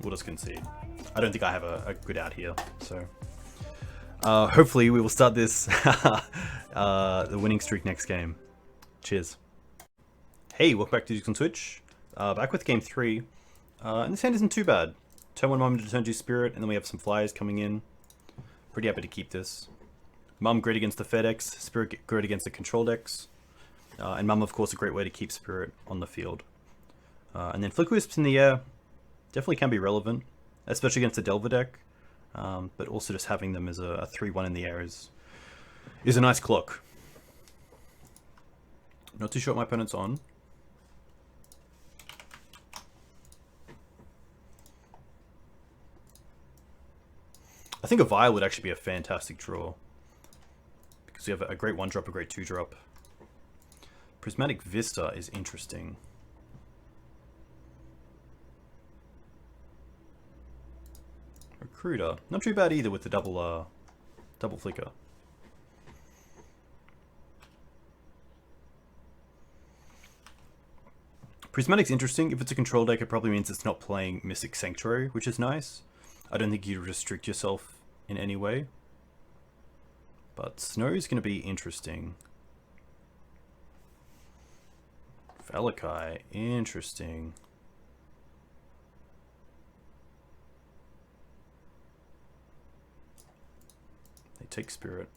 [SPEAKER 1] We'll just concede. I don't think I have a good out here, so hopefully we will start this the winning streak next game. Cheers. Hey, welcome back to Dukes on Twitch. Back with game 3, and this hand isn't too bad. Turn 1 Mum to turn 2 Spirit, and then we have some flyers coming in. Pretty happy to keep this. Mum great against the FedEx, Spirit great against the control decks, and Mum of course a great way to keep Spirit on the field. And then Flickerwisps in the air definitely can be relevant, especially against the Delver deck, but also just having them as a 3-1 in the air is a nice clock. Not too sure what my opponent's on. I think a Vial would actually be a fantastic draw, because you have a great 1-drop, a great 2-drop. Prismatic Vista is interesting. Recruiter, not too bad either with the double flicker. Prismatic's interesting. If it's a control deck, it probably means it's not playing Mystic Sanctuary, which is nice. I don't think you restrict yourself in any way. But Snow's going to be interesting. Valakai, interesting. They take Spirit.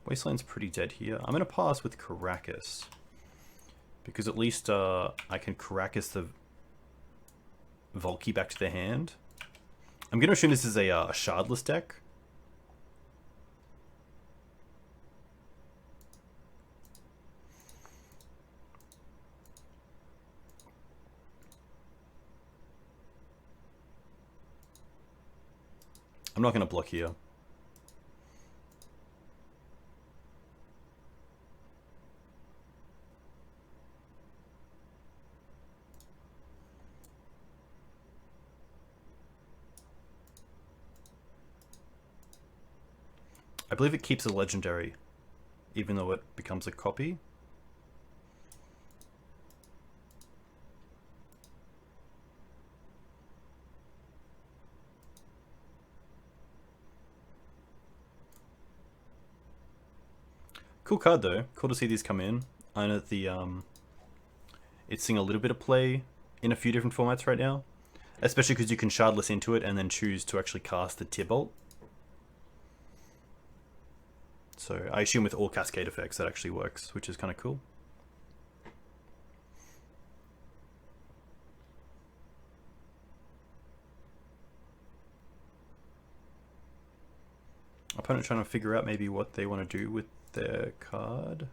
[SPEAKER 1] Wasteland's pretty dead here. I'm going to pass with Karakas, because at least I can Karakas the Volky back to the hand. I'm going to assume this is a Shardless deck. I'm not going to block here. I believe it keeps a legendary, even though it becomes a copy. Cool card though. Cool to see these come in. I know that it's seeing a little bit of play in a few different formats right now, especially because you can Shardless into it and then choose to actually cast the Tibalt. So I assume with all cascade effects that actually works, which is kind of cool. Opponent trying to figure out maybe what they want to do with their card.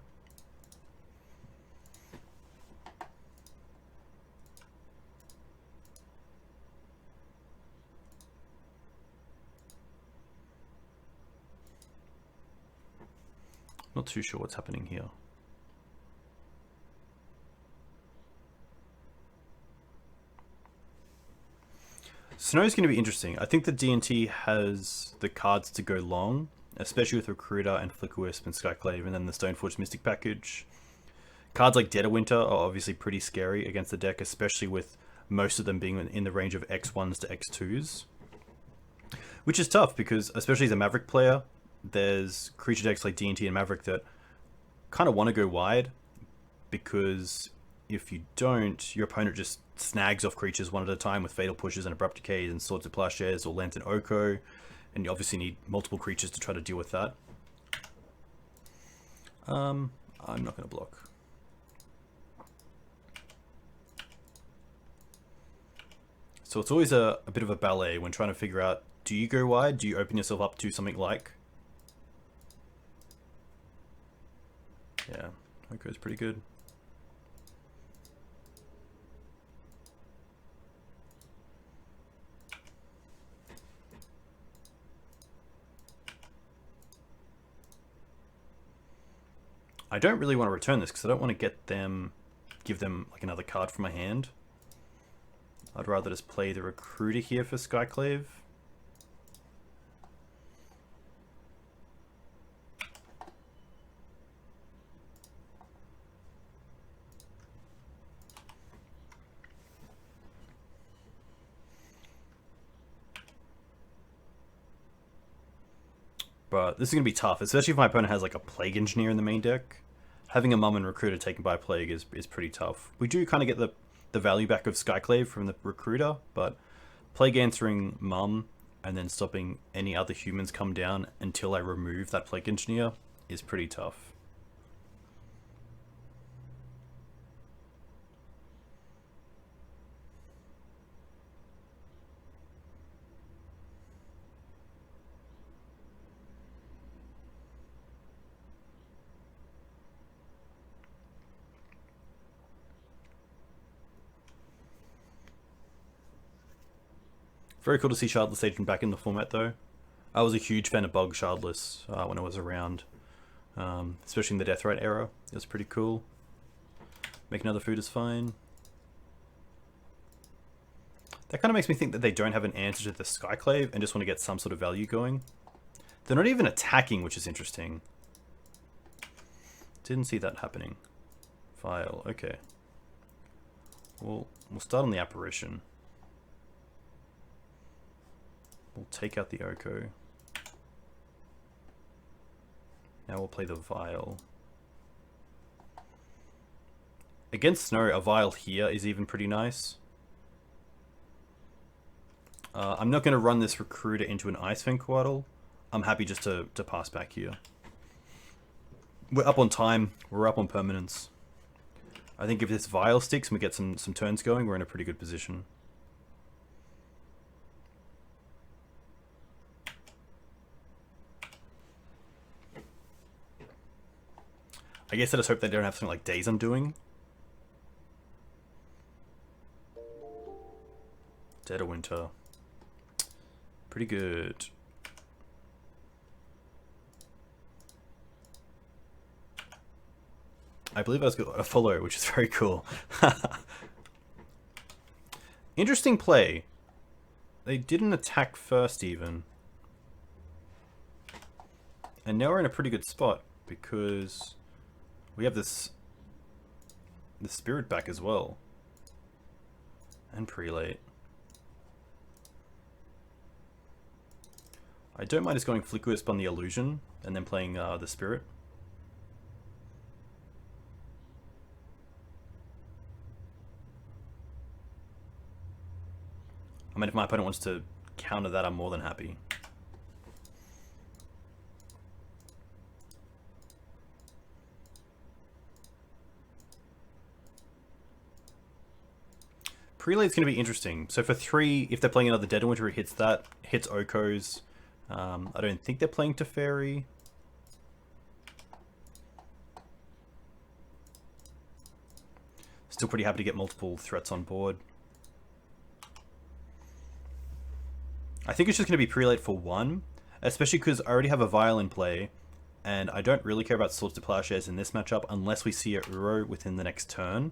[SPEAKER 1] Not too sure what's happening here. Snow's going to be interesting. I think the D&T has the cards to go long, especially with Recruiter and Flickerwisp and Skyclave, and then the Stoneforge Mystic package. Cards like Dead of Winter are obviously pretty scary against the deck, especially with most of them being in the range of X1s to X2s. Which is tough, because especially as a Maverick player, there's creature decks like D&T and Maverick that kind of want to go wide, because if you don't, your opponent just snags off creatures one at a time with Fatal Pushes and Abrupt Decays and Swords of Plowshares or Lantern Oko, and you obviously need multiple creatures to try to deal with that. I'm not going to block. So it's always a bit of a ballet when trying to figure out, do you go wide? Do you open yourself up to something like... Yeah, Oko's pretty good. I don't really want to return this because I don't want to give them like another card from my hand. I'd rather just play the Recruiter here for Skyclave. But this is going to be tough, especially if my opponent has like a Plague Engineer in the main deck. Having a Mum and Recruiter taken by Plague is pretty tough. We do kind of get the value back of Skyclave from the Recruiter, but Plague answering Mum and then stopping any other humans come down until I remove that Plague Engineer is pretty tough. Very cool to see Shardless Agent back in the format though. I was a huge fan of BUG Shardless when I was around, especially in the Death Rite era. It was pretty cool. Make another food is fine. That kind of makes me think that they don't have an answer to the Skyclave and just want to get some sort of value going. They're not even attacking, which is interesting. Didn't see that happening. Vial, okay. We'll start on the Apparition. We'll take out the Oko. Now we'll play the Vial. Against Snow, a Vial here is even pretty nice. I'm not going to run this Recruiter into an Ice Fang Coatl. I'm happy just to pass back here. We're up on time. We're up on permanence. I think if this Vial sticks and we get some turns going, we're in a pretty good position. I guess I just hope they don't have something like Days Undoing. Dead of Winter. Pretty good. I believe I was got a follow, which is very cool. Interesting play. They didn't attack first even. And now we're in a pretty good spot because we have the Spirit back as well. And Prelate. I don't mind just going Flickerwisp on the Illusion and then playing the Spirit. I mean, if my opponent wants to counter that, I'm more than happy. Prelate's going to be interesting. So for 3, if they're playing another Dead of Winter, it hits that. Hits Okos. I don't think they're playing Teferi. Still pretty happy to get multiple threats on board. I think it's just going to be Prelate for 1, especially because I already have a Vial in play, and I don't really care about Swords to Plowshares in this matchup unless we see a Uro within the next turn.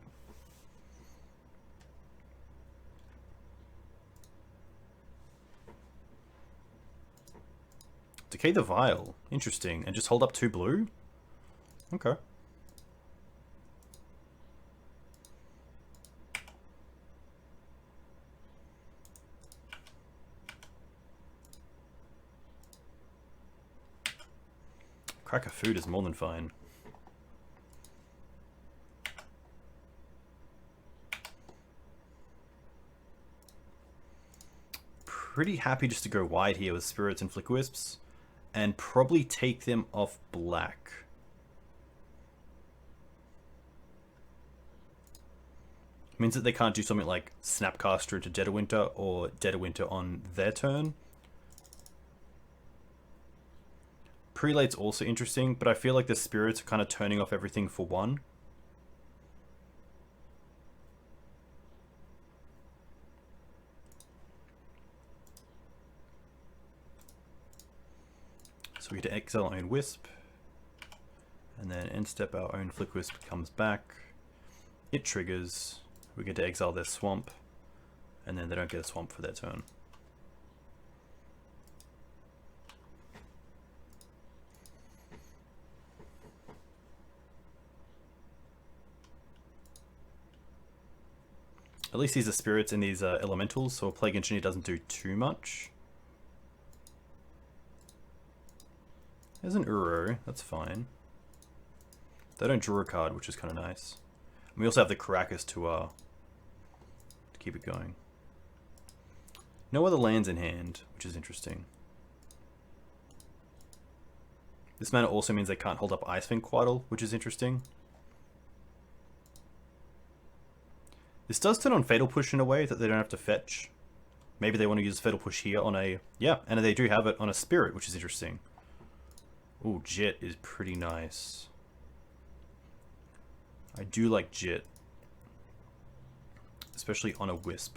[SPEAKER 1] Decay the Vial. Interesting. And just hold up 2 blue? Okay. Crack of food is more than fine. Pretty happy just to go wide here with Spirits and Flickerwisps. And probably take them off black. It means that they can't do something like Snapcaster into Dead of Winter or Dead of Winter on their turn. Prelate's also interesting, but I feel like the spirits are kind of turning off everything for one. So we get to exile our own Wisp, and then end step our own Flickerwisp comes back. It triggers. We get to exile their swamp, and then they don't get a swamp for their turn. At least these are spirits and these are elementals, so a Plague Engineer doesn't do too much. There's an Uro, that's fine. They don't draw a card, which is kind of nice. And we also have the Karakas to keep it going. No other lands in hand, which is interesting. This mana also means they can't hold up Icewind Quaddle, which is interesting. This does turn on Fatal Push in a way that they don't have to fetch. Maybe they want to use Fatal Push here on a... Yeah, and they do have it on a Spirit, which is interesting. Ooh, Jet is pretty nice. I do like Jet. Especially on a Wisp.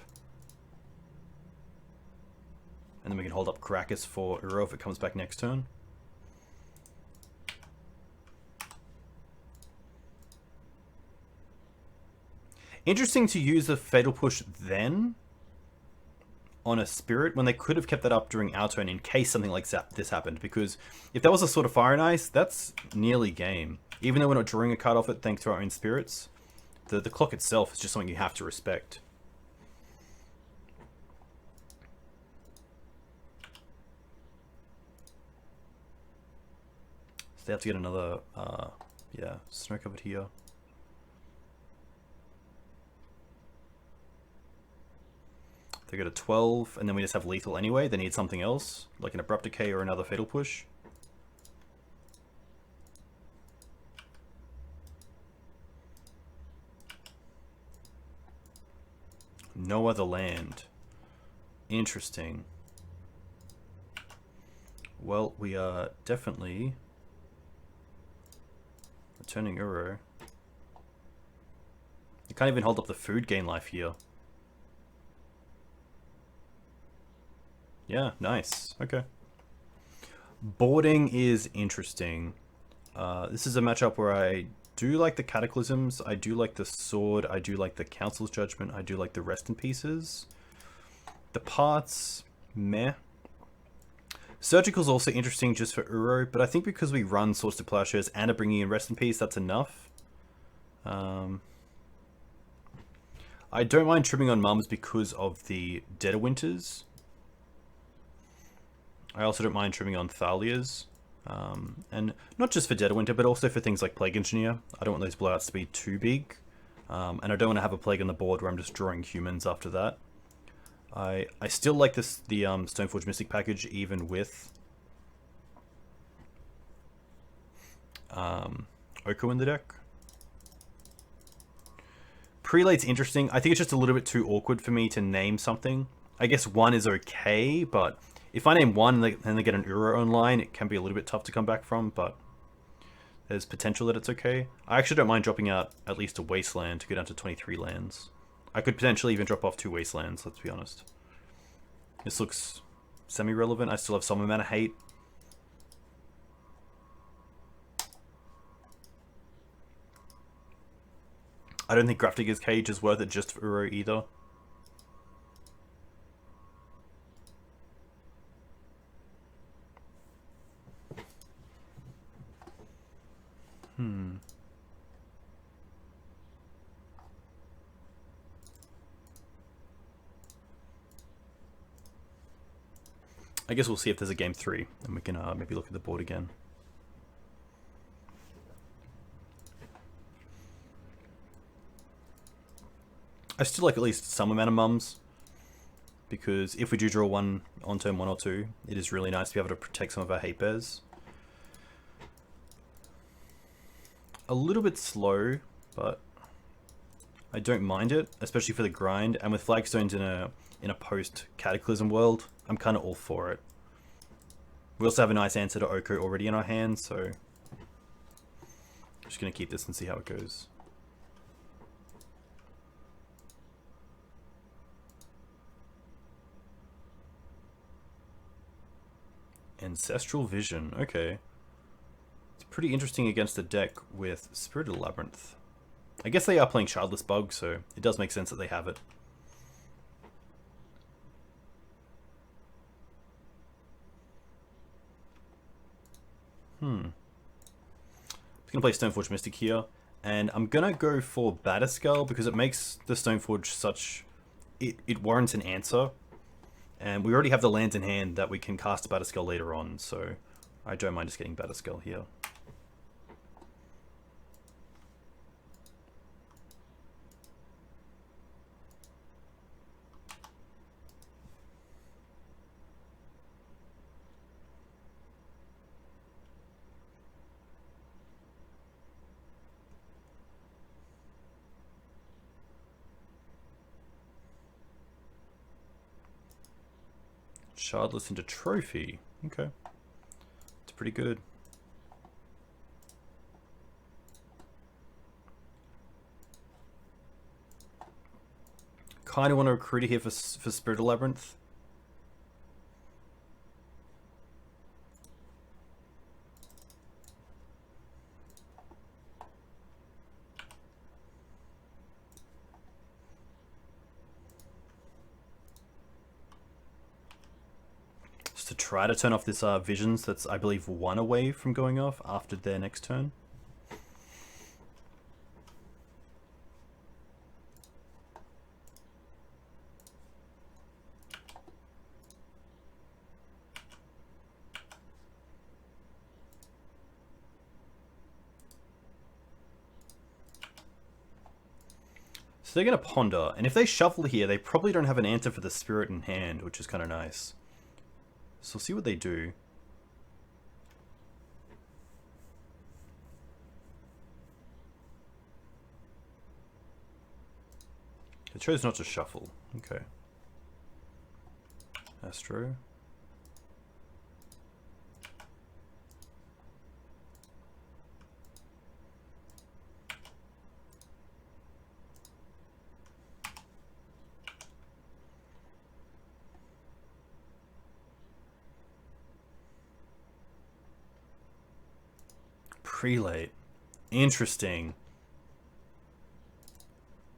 [SPEAKER 1] And then we can hold up Karakas for Uro if it comes back next turn. Interesting to use the Fatal Push then on a Spirit when they could have kept that up during our turn in case something like this happened, because if that was a sort of Fire and Ice, that's nearly game. Even though we're not drawing a card off it thanks to our own spirits, the clock itself is just something you have to respect. So they have to get another, yeah, Snow Covered here. They go to 12, and then we just have lethal anyway. They need something else, like an Abrupt Decay or another Fatal Push. No other land. Interesting. Well, we are definitely returning Uro. You can't even hold up the food gain life here. Yeah, nice. Okay. Boarding is interesting. This is a matchup where I do like the Cataclysms, I do like the Sword, I do like the Council's Judgment, I do like the Rest in Pieces. The parts, meh. Surgical's also interesting just for Uro, but I think because we run Swords to Plowshares and are bringing in Rest in Peace, that's enough. I don't mind trimming on Mums because of the Dead of Winters. I also don't mind trimming on Thalias. And not just for Dead of Winter, but also for things like Plague Engineer. I don't want those blowouts to be too big. And I don't want to have a Plague on the board where I'm just drawing humans after that. I still like the Stoneforge Mystic package, even with Oko in the deck. Prelate's interesting. I think it's just a little bit too awkward for me to name something. I guess one is okay, but if I name one and they get an Uro online, it can be a little bit tough to come back from, but there's potential that it's okay. I actually don't mind dropping out at least a Wasteland to go down to 23 lands. I could potentially even drop off 2 Wastelands, let's be honest. This looks semi-relevant. I still have some amount of hate. I don't think Grafdigger's Cage is worth it just for Uro either. I guess we'll see if there's a game 3, and we can maybe look at the board again. I still like at least some amount of Mums, because if we do draw one on turn 1 or 2, it is really nice to be able to protect some of our hate bears. A little bit slow, but I don't mind it, especially for the grind, and with Flagstones in a post-Cataclysm world, I'm kind of all for it. We also have a nice answer to Oko already in our hands, so I'm just going to keep this and see how it goes. Ancestral Vision, okay. It's pretty interesting against a deck with Spirited Labyrinth. I guess they are playing Shardless BUG, so it does make sense that they have it. I'm going to play Stoneforge Mystic here, and I'm going to go for Batterskull because it makes the Stoneforge such... It warrants an answer. And we already have the lands in hand that we can cast Batterskull later on, so I don't mind just getting Batterskull here. Shardless into Trophy. Okay. It's pretty good. Kind of want to recruit here for Spirited Labyrinth. To try to turn off this Visions that's, I believe, 1 away from going off after their next turn. So they're going to ponder, and if they shuffle here, they probably don't have an answer for the Spirit in hand, which is kind of nice. So we'll see what they do. They chose not to shuffle. Okay. Astro. Prelate. Interesting.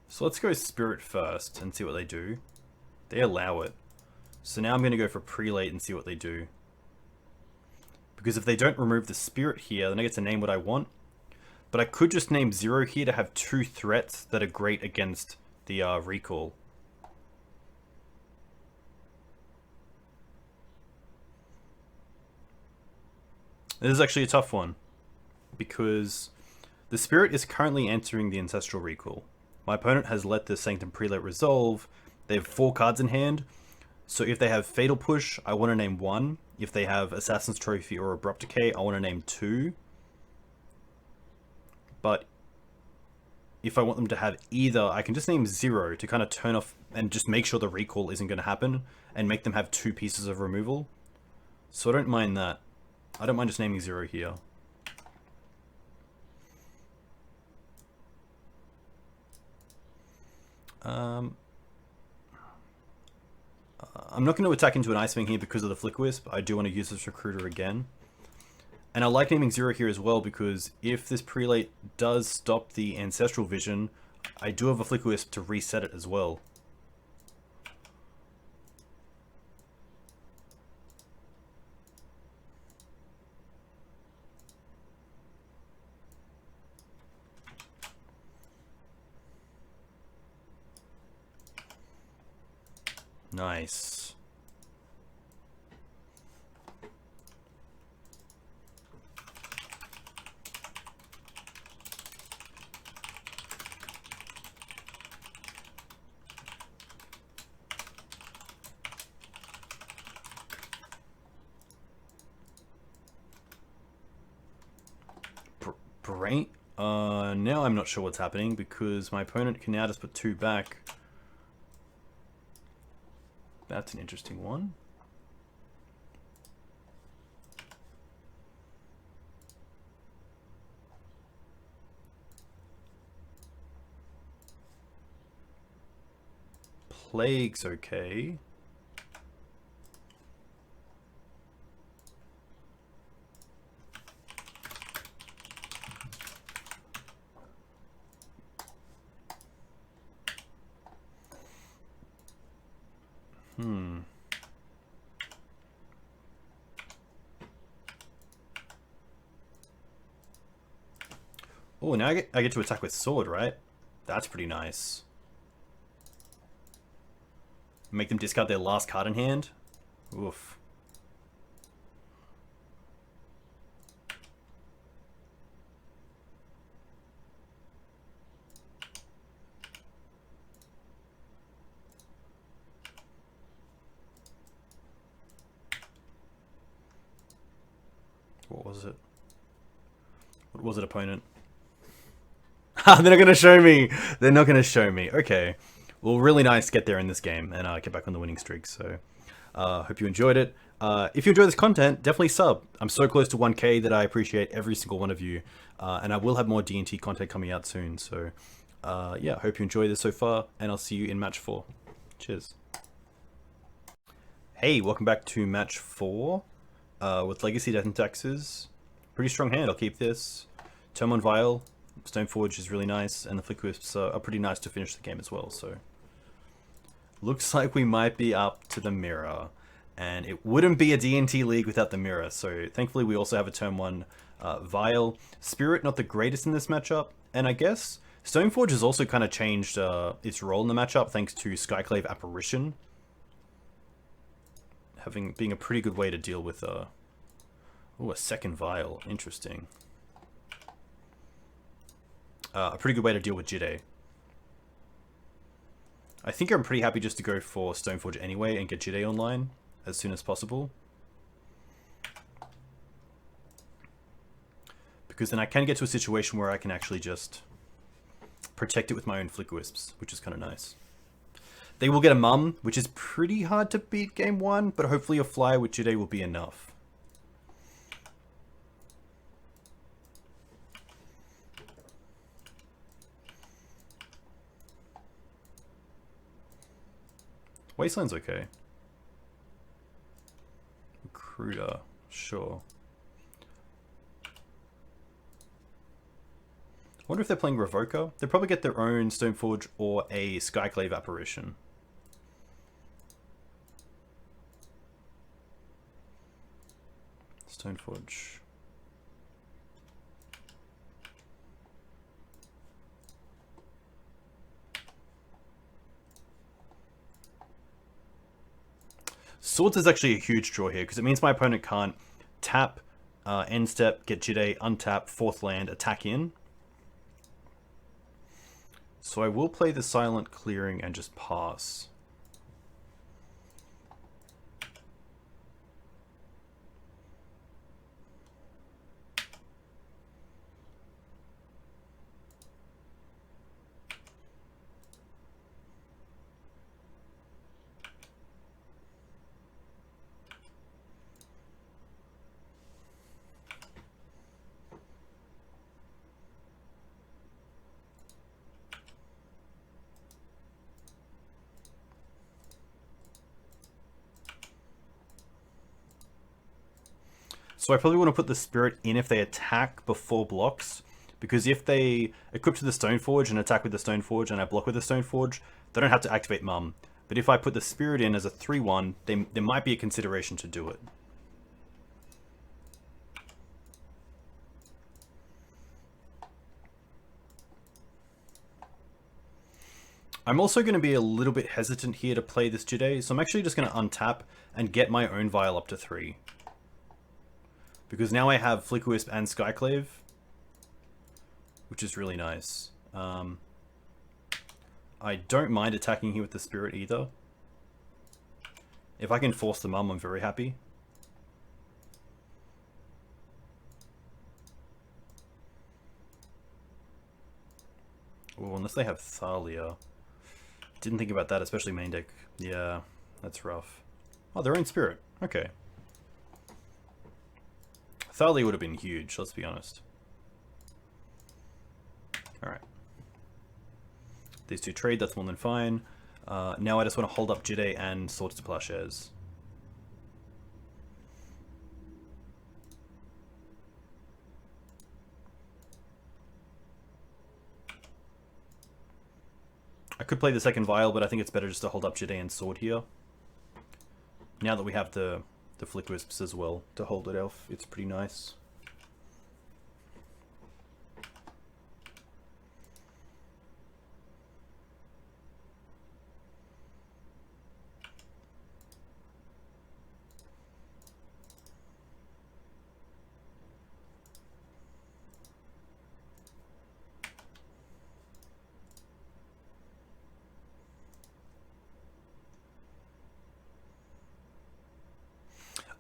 [SPEAKER 1] So let's go Spirit first and see what they do. They allow it. So now I'm going to go for Prelate and see what they do. Because if they don't remove the Spirit here, then I get to name what I want. But I could just name 0 here to have 2 threats that are great against the recall. This is actually a tough one. Because the Spirit is currently answering the Ancestral Recall. My opponent has let the Sanctum Prelate resolve. They have 4 cards in hand. So if they have Fatal Push, I want to name 1. If they have Assassin's Trophy or Abrupt Decay, I want to name 2. But if I want them to have either, I can just name 0 to kind of turn off and just make sure the recall isn't going to happen and make them have 2 pieces of removal. So I don't mind that. I don't mind just naming 0 here. I'm not going to attack into an Ice Wing here because of the Flickerwisp. I do want to use this Recruiter again. And I like naming 0 here as well because if this Prelate does stop the Ancestral Vision, I do have a Flickerwisp to reset it as well. Nice. Now I'm not sure what's happening because my opponent can now just put 2 back. That's an interesting one. Plague's okay. Oh, now I get to attack with sword, right? That's pretty nice. Make them discard their last card in hand? Oof. What was it? What was it, opponent? They're not going to show me. They're not going to show me. Okay. Well, really nice to get there in this game and get back on the winning streak. So, hope you enjoyed it. If you enjoy this content, definitely sub. I'm so close to 1K that I appreciate every single one of you. And I will have more D&T content coming out soon. So, yeah, hope you enjoyed this so far. And I'll see you in match 4. Cheers. Hey, welcome back to match 4 with Legacy Death and Taxes. Pretty strong hand. I'll keep this. Aether Vial. Stoneforge is really nice, and the Flickerwisps are pretty nice to finish the game as well, so... Looks like we might be up to the mirror, and it wouldn't be a D&T league without the mirror, so thankfully we also have a turn 1 Vial. Spirit, not the greatest in this matchup, and I guess Stoneforge has also kind of changed its role in the matchup thanks to Skyclave Apparition. Being a pretty good way to deal with... a second Vial. Interesting. A pretty good way to deal with Jide. I think I'm pretty happy just to go for Stoneforge anyway and get Jide online as soon as possible. Because then I can get to a situation where I can actually just protect it with my own Flickerwisps, which is kind of nice. They will get a Mum, which is pretty hard to beat game 1, but hopefully a Flyer with Jide will be enough. Wasteland's okay. Recruiter, sure. I wonder if they're playing Revoker. They'll probably get their own Stoneforge or a Skyclave Apparition. Stoneforge. Swords is actually a huge draw here because it means my opponent can't tap, end step, get Jide, untap, 4th land, attack in. So I will play the Silent Clearing and just pass. So I probably want to put the Spirit in if they attack before blocks, because if they equip to the Stoneforge and attack with the Stoneforge and I block with the Stoneforge, they don't have to activate Mum. But if I put the Spirit in as a 3-1, there might be a consideration to do it. I'm also going to be a little bit hesitant here to play this Jide, so I'm actually just going to untap and get my own Vial up to 3. Because now I have Flickerwisp and Skyclave, which is really nice. I don't mind attacking here with the Spirit either. If I can force the Mum, I'm very happy. Oh, unless they have Thalia. Didn't think about that, especially main deck. Yeah, that's rough. Oh, their own spirit. Okay. Thalia would have been huge, let's be honest. Alright. These two trade, that's more than fine. Now I just want to hold up Jide and Swords to Plowshares. I could play the second Vial, but I think it's better just to hold up Jide and Sword here. Now that we have the Flickerwisps as well to hold it off, it's pretty nice.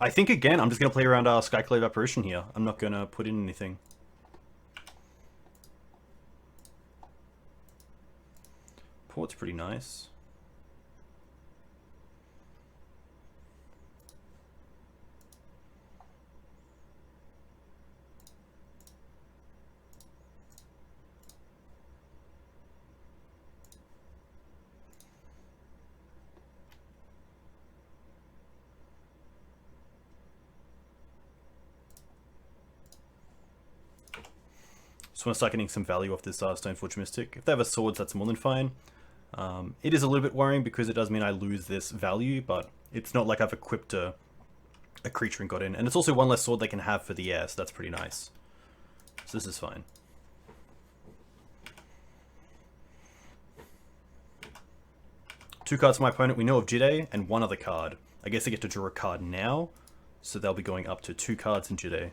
[SPEAKER 1] I think, again, I'm just going to play around our Skyclave Apparition here. I'm not going to put in anything. Port's pretty nice. Just want to start getting some value off this Stoneforge Mystic. If they have a Swords, that's more than fine. It is a little bit worrying because it does mean I lose this value, but it's not like I've equipped a creature and got in. And it's also one less sword they can have for the air, so that's pretty nice. So this is fine. Two cards for my opponent. We know of Jide and one other card. I guess they get to draw a card now, so they'll be going up to 2 cards in Jide.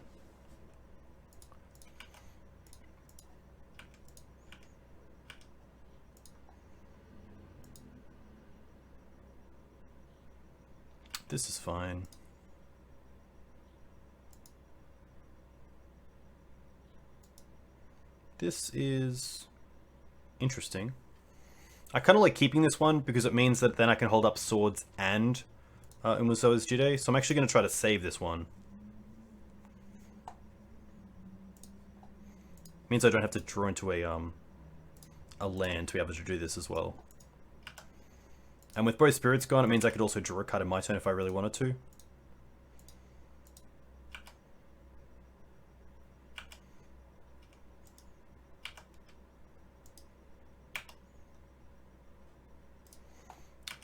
[SPEAKER 1] This is fine. This is interesting. I kind of like keeping this one because it means that then I can hold up Swords and Umuzo's Jide, so I'm actually going to try to save this one. Means I don't have to draw into a land to be able to do this as well. And with both spirits gone, it means I could also draw a card in my turn if I really wanted to.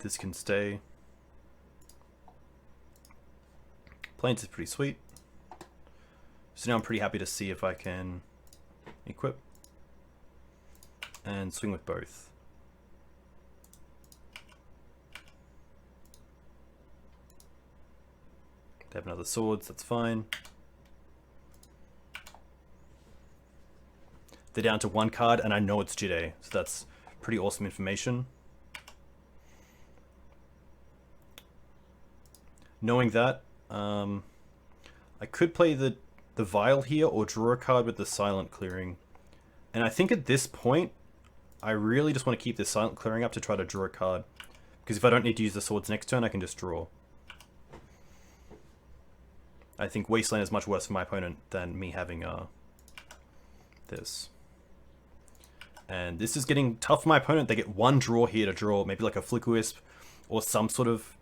[SPEAKER 1] This can stay. Plains is pretty sweet. So now I'm pretty happy to see if I can equip and swing with both. They have another Swords, that's fine. They're down to 1 card, and I know it's Jide, so that's pretty awesome information. Knowing that, I could play the Vial here or draw a card with the Silent Clearing. And I think at this point, I really just want to keep this Silent Clearing up to try to draw a card. Because if I don't need to use the Swords next turn, I can just draw. I think Wasteland is much worse for my opponent than me having this. And this is getting tough for my opponent. They get 1 draw here to draw maybe like a Flickerwisp or some sort of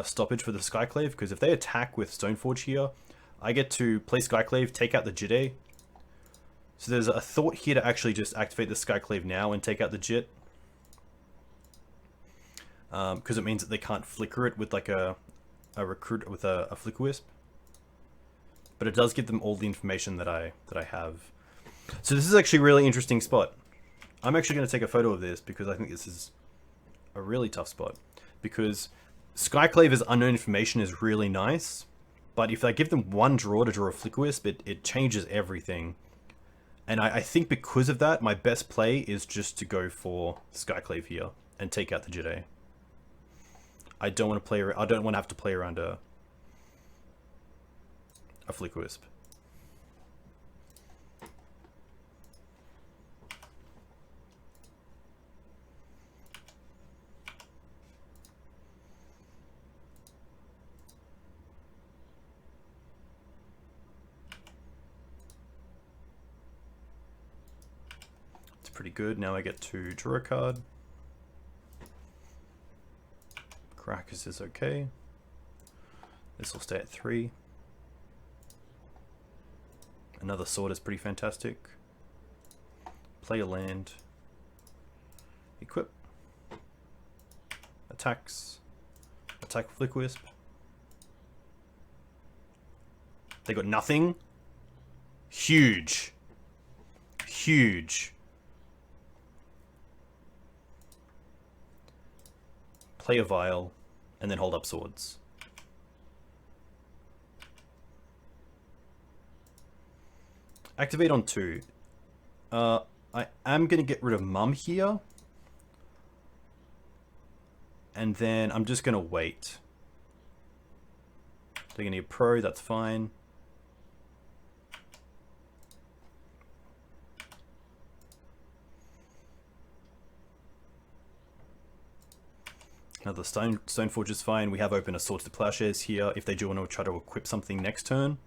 [SPEAKER 1] stoppage for the Skyclave, because if they attack with Stoneforge here, I get to play Skyclave, take out the Jide. So there's a thought here to actually just activate the Skyclave now and take out the Jit. Because it means that they can't flicker it with like a recruit with a Flickerwisp. But it does give them all the information that I have. So this is actually a really interesting spot. I'm actually going to take a photo of this because I think this is a really tough spot. Because Skyclave as unknown information is really nice, but if I give them 1 draw to draw a Flickerwisp, it changes everything. And I think because of that, my best play is just to go for Skyclave here and take out the Jide. I don't want to play. I don't want to have to play around a Flickerwisp. pretty good. Now I get to draw a card. Karakas is okay. This will stay at 3. Another sword is pretty fantastic. Play a land. Equip. Attacks. Attack Flickerwisp. They got nothing. Huge. Huge. Play a Vial, and then hold up swords. Activate on 2. I am going to get rid of Mum here. And then I'm just going to wait. They're going to need a pro, that's fine. Another Stoneforge is fine. We have open a Sword to Plowshares here if they do want to try to equip something next turn.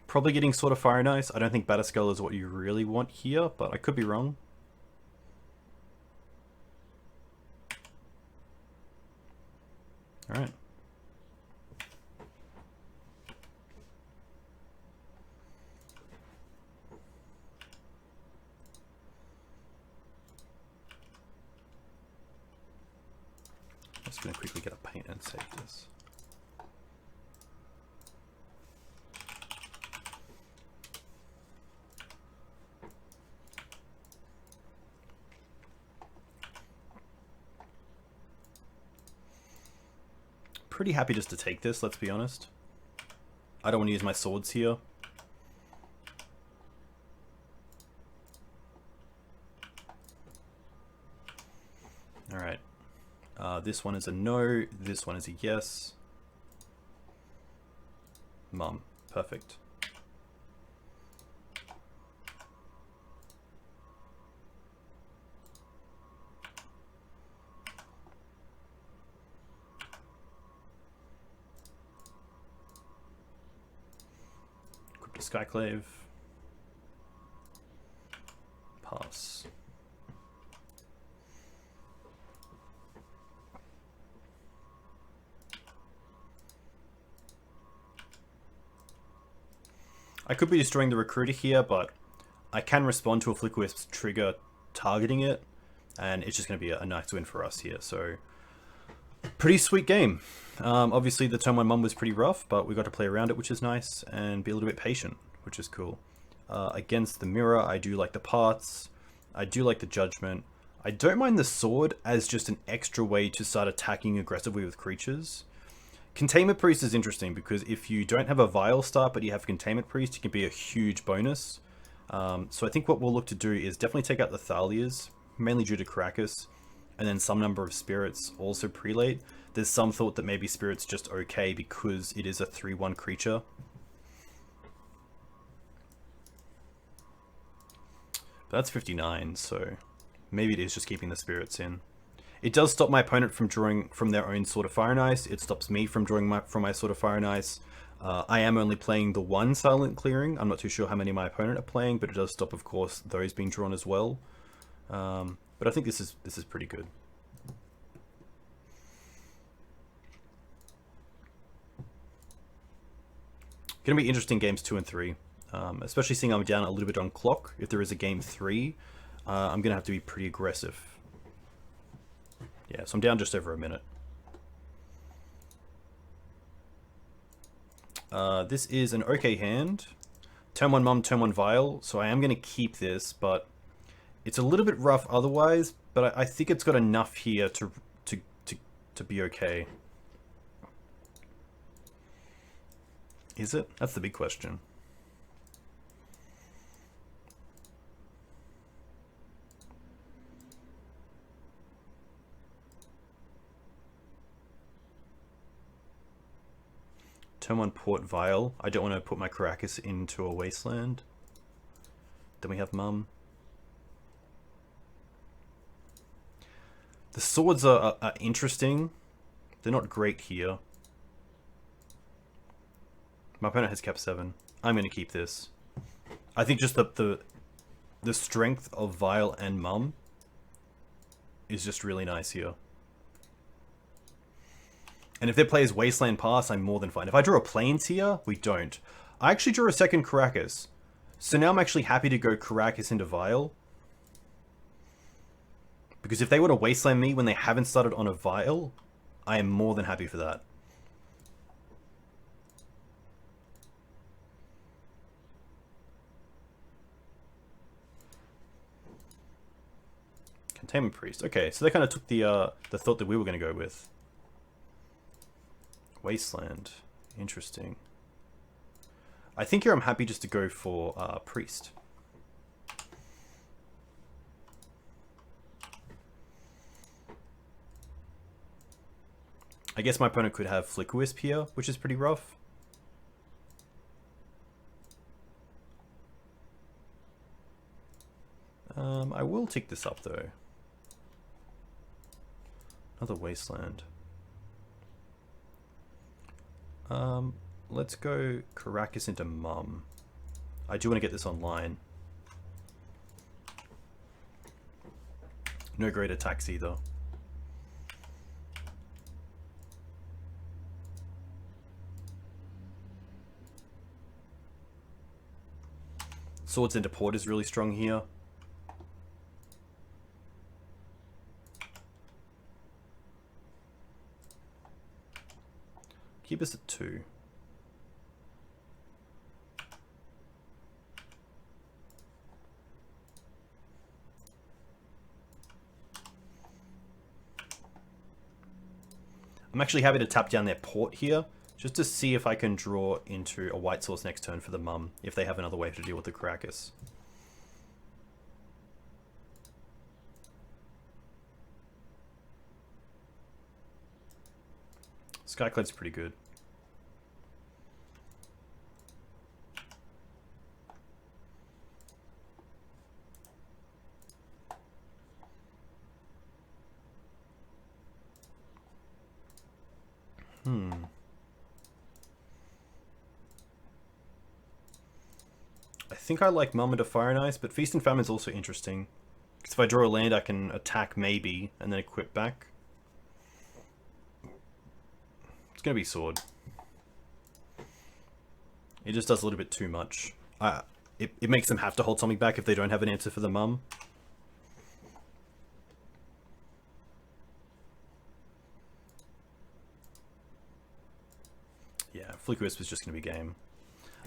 [SPEAKER 1] Probably getting Sword of Fire and Ice. I don't think Batterskull is what you really want here, but I could be wrong. Alright. I'm just going to quickly get a paint and save this. Pretty happy just to take this, let's be honest. I don't want to use my swords here. Alright. This one is a no, this one is a yes. Mum. Perfect. Skyclave. Pass. I could be destroying the Recruiter here, but I can respond to a Flickerwisp's trigger targeting it, and it's just going to be a nice win for us here. So, pretty sweet game. Obviously the turn 1 Mum was pretty rough, but we got to play around it, which is nice, and be a little bit patient, which is cool. Against the Mirror, I do like the parts. I do like the Judgment. I don't mind the Sword as just an extra way to start attacking aggressively with creatures. Containment Priest is interesting because if you don't have a Vial start but you have Containment Priest, it can be a huge bonus. So I think what we'll look to do is definitely take out the Thalias, mainly due to Karakas, and then some number of Spirits, also Prelate. There's some thought that maybe Spirit's just okay because it is a 3/1 creature. But that's 59, so maybe it is just keeping the Spirits in. It does stop my opponent from drawing from their own Sword of Fire and Ice. It stops me from drawing from my Sword of Fire and Ice. I am only playing the one Silent Clearing. I'm not too sure how many my opponent are playing, but it does stop, of course, those being drawn as well. But I think this is pretty good. Going to be interesting games 2 and 3, especially seeing I'm down a little bit on clock. If there is a game 3, I'm going to have to be pretty aggressive. Yeah, so I'm down just over a minute. This is an okay hand. Turn 1 Mum, turn 1 Vial, so I am going to keep this, but it's a little bit rough otherwise, but I think it's got enough here to be okay. Is it? That's the big question. Turn 1 Port Vial. I don't want to put my Karakas into a wasteland. Then we have Mum. The swords are interesting. They're not great here. My opponent has kept 7. I'm going to keep this. I think just the strength of Vial and Mum is just really nice here. And if their players Wasteland Pass, I'm more than fine. If I draw a Plains here, we don't. I actually drew a second Karakas. So now I'm actually happy to go Karakas into Vial. Because if they were to Wasteland me when they haven't started on a Vial, I am more than happy for that. Containment Priest. Okay, so they kind of took the thought that we were going to go with. Wasteland. Interesting. I think here I'm happy just to go for Priest. I guess my opponent could have Flickerwisp here, which is pretty rough. I will tick this up though. Another Wasteland. Let's go Karakas into Mum. I do want to get this online. No great attacks either. Swords into Port is really strong here. Keep us at 2. I'm actually happy to tap down their Port here, just to see if I can draw into a white source next turn for the Mum, if they have another way to deal with the Karakas. Skyclave's pretty good. I think I like Mum into Fire and Ice, but Feast and Famine is also interesting. Because if I draw a land, I can attack maybe, and then equip back. It's going to be Sword. It just does a little bit too much. It makes them have to hold something back if they don't have an answer for the Mum. Yeah, Flickerwisp is just going to be game.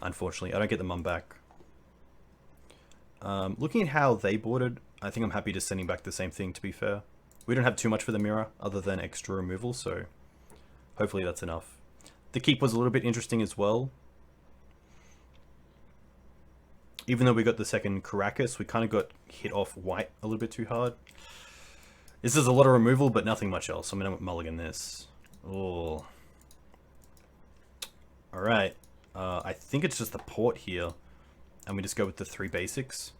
[SPEAKER 1] Unfortunately, I don't get the Mum back. Looking at how they boarded, I think I'm happy just sending back the same thing, to be fair. We don't have too much for the mirror, other than extra removal, so hopefully that's enough. The keep was a little bit interesting as well. Even though we got the second Karakas, we kind of got hit off white a little bit too hard. This is a lot of removal, but nothing much else. I'm going to mulligan this. Oh. Alright. I think it's just the Port here. And we just go with the 3 basics.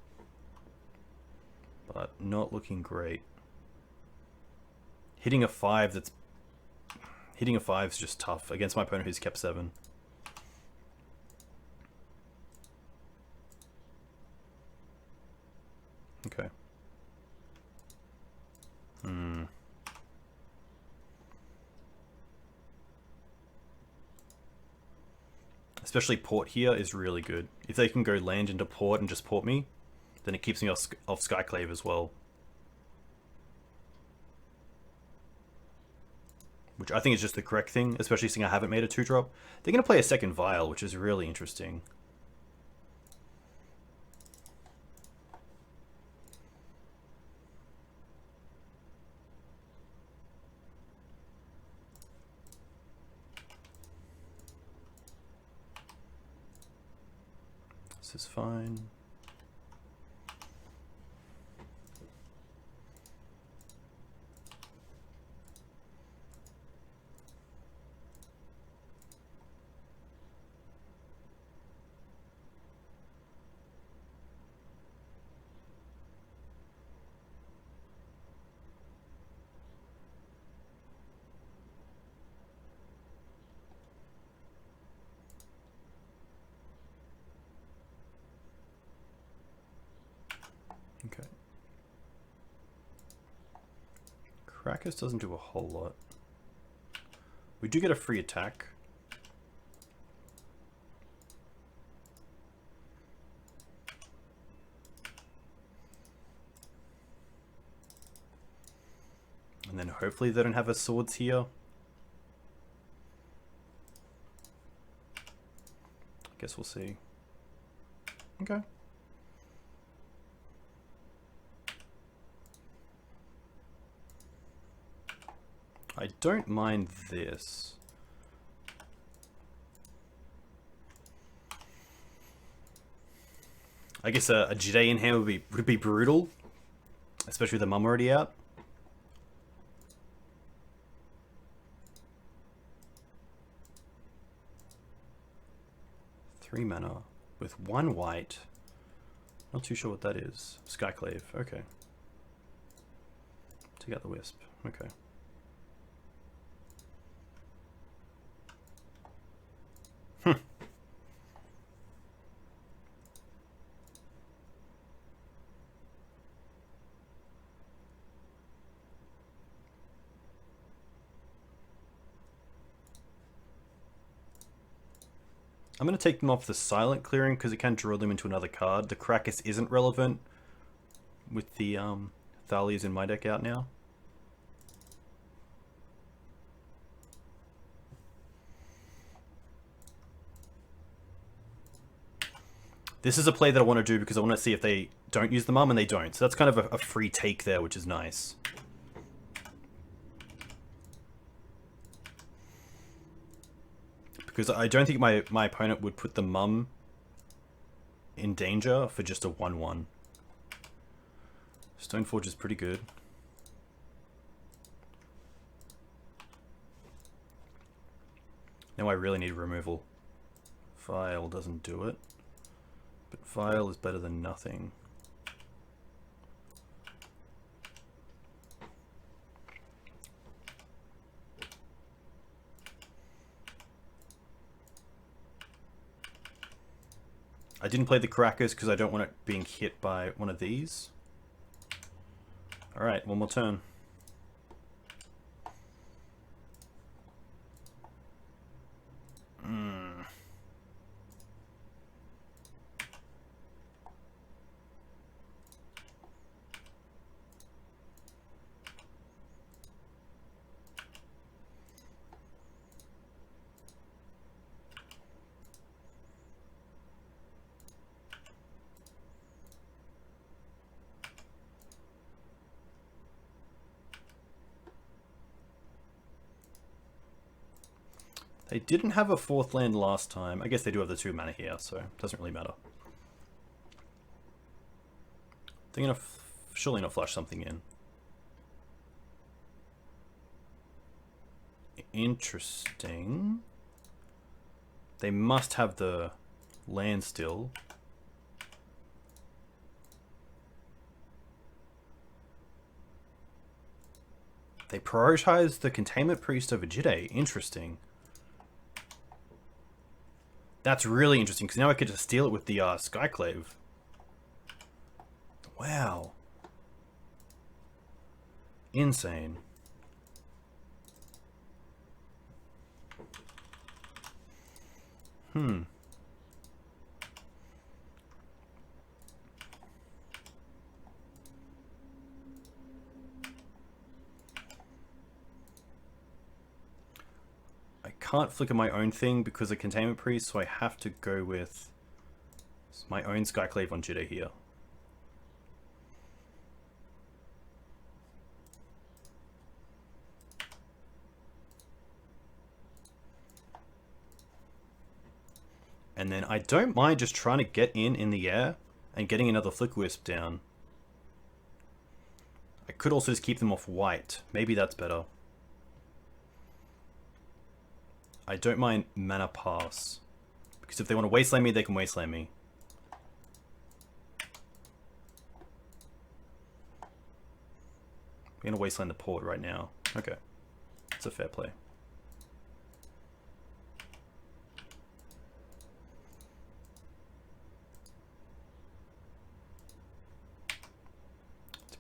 [SPEAKER 1] But not looking great. Hitting a 5 that's... Hitting a 5 is just tough against my opponent who's kept 7. Okay. Especially Port here is really good. If they can go land into Port and just Port me, then it keeps me off Skyclave as well. Which I think is just the correct thing, especially seeing I haven't made a 2-drop. They're going to play a second Vial, which is really interesting. This is fine. Okay. Karakas doesn't do a whole lot. We do get a free attack. And then hopefully they don't have a swords here. Guess we'll see. Okay. I don't mind this. I guess a Jide in here would be brutal, especially with the mum already out. Three mana with 1 white. Not too sure what that is. Skyclave. Okay. Take out the wisp. Okay. I'm going to take them off the silent clearing because it can draw them into another card. The Karakas isn't relevant with the Thalias in my deck out now. This is a play that I want to do because I want to see if they don't use the mum, and they don't. So that's kind of a free take there, which is nice. Because I don't think my opponent would put the mum in danger for just a 1/1. Stoneforge is pretty good. Now I really need removal. Vial doesn't do it. But Vial is better than nothing. I didn't play the Karakas because I don't want it being hit by one of these. Alright, one more turn. They didn't have a 4th land last time. I guess they do have the 2 mana here, so it doesn't really matter. They're gonna surely not flush something in. Interesting. They must have the land still. They prioritize the Containment Priest over Jide. Interesting. That's really interesting, because now I get to steal it with the Skyclave. Wow. Insane. I can't flicker my own thing because of Containment Priest, so I have to go with my own Skyclave on Jide here. And then I don't mind just trying to get in the air and getting another Flickerwisp down. I could also just keep them off white. Maybe that's better. I don't mind mana pass. Because if they want to wasteland me, they can wasteland me. We're going to wasteland the port right now. Okay. It's a fair play.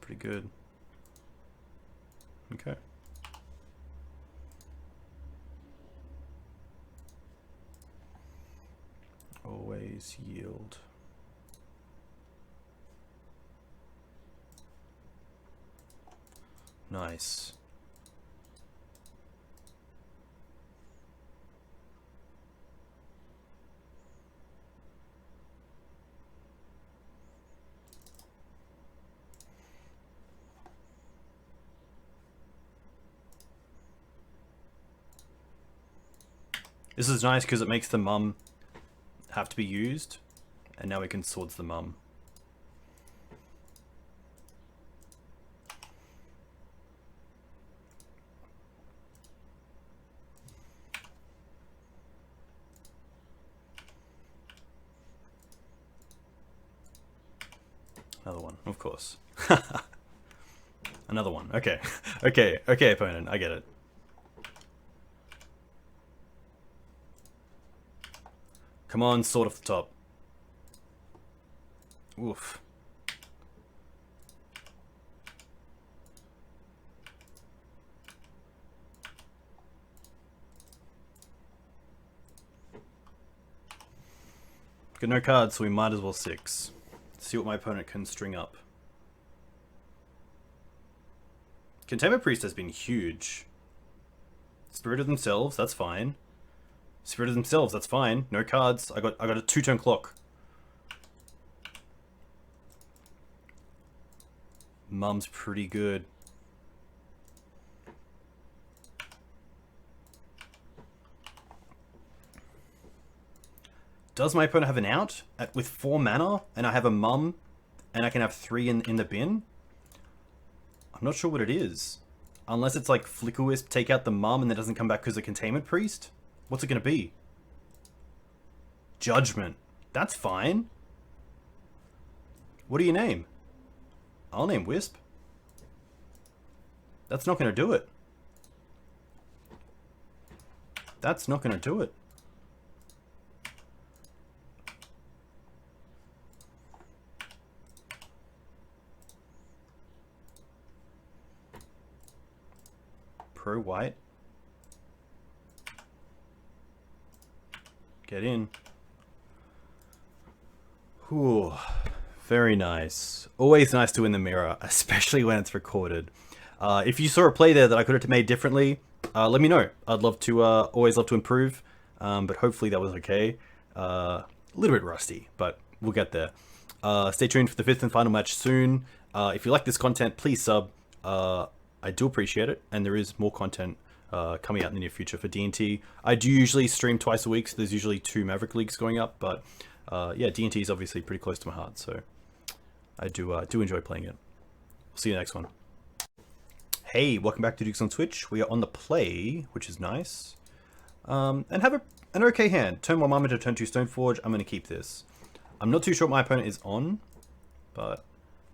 [SPEAKER 1] pretty good. Okay. Always yield. Nice. This is nice because it makes the mum have to be used, and now we can swords the mum. Another one, of course. Another one. Okay. Okay, opponent. I get it. Come on, sword off the top. Oof. Got no cards, so we might as well 6. See what my opponent can string up. Containment Priest has been huge. Spirit of themselves, that's fine. Spirit of themselves, that's fine. No cards. I got a 2-turn clock. Mum's pretty good. Does my opponent have an out with 4 mana, and I have a mum, and I can have 3 in the bin? I'm not sure what it is. Unless it's like Flickerwisp, take out the mum, and then doesn't come back because of Containment Priest? What's it going to be? Judgment. That's fine. What do you name? I'll name Wisp. That's not going to do it. That's not going to do it. Pro white. Get in. Whew. Very nice. Always nice to win the mirror, especially when it's recorded. If you saw a play there that I could have made differently, let me know. I'd love to, always love to improve. But hopefully that was okay. A little bit rusty, but we'll get there. Stay tuned for the 5th and final match soon. If you like this content, please sub. I do appreciate it, and there is more content coming out in the near future for D&T. I do usually stream twice a week, so there's usually 2 Maverick Leagues going up, but yeah, D&T is obviously pretty close to my heart, so I do enjoy playing it. We'll see you next one. Hey, welcome back to Dukes on Twitch. We are on the play, which is nice. And have an okay hand. Turn 1 Mama to turn 2 Stoneforge. I'm going to keep this. I'm not too sure what my opponent is on, but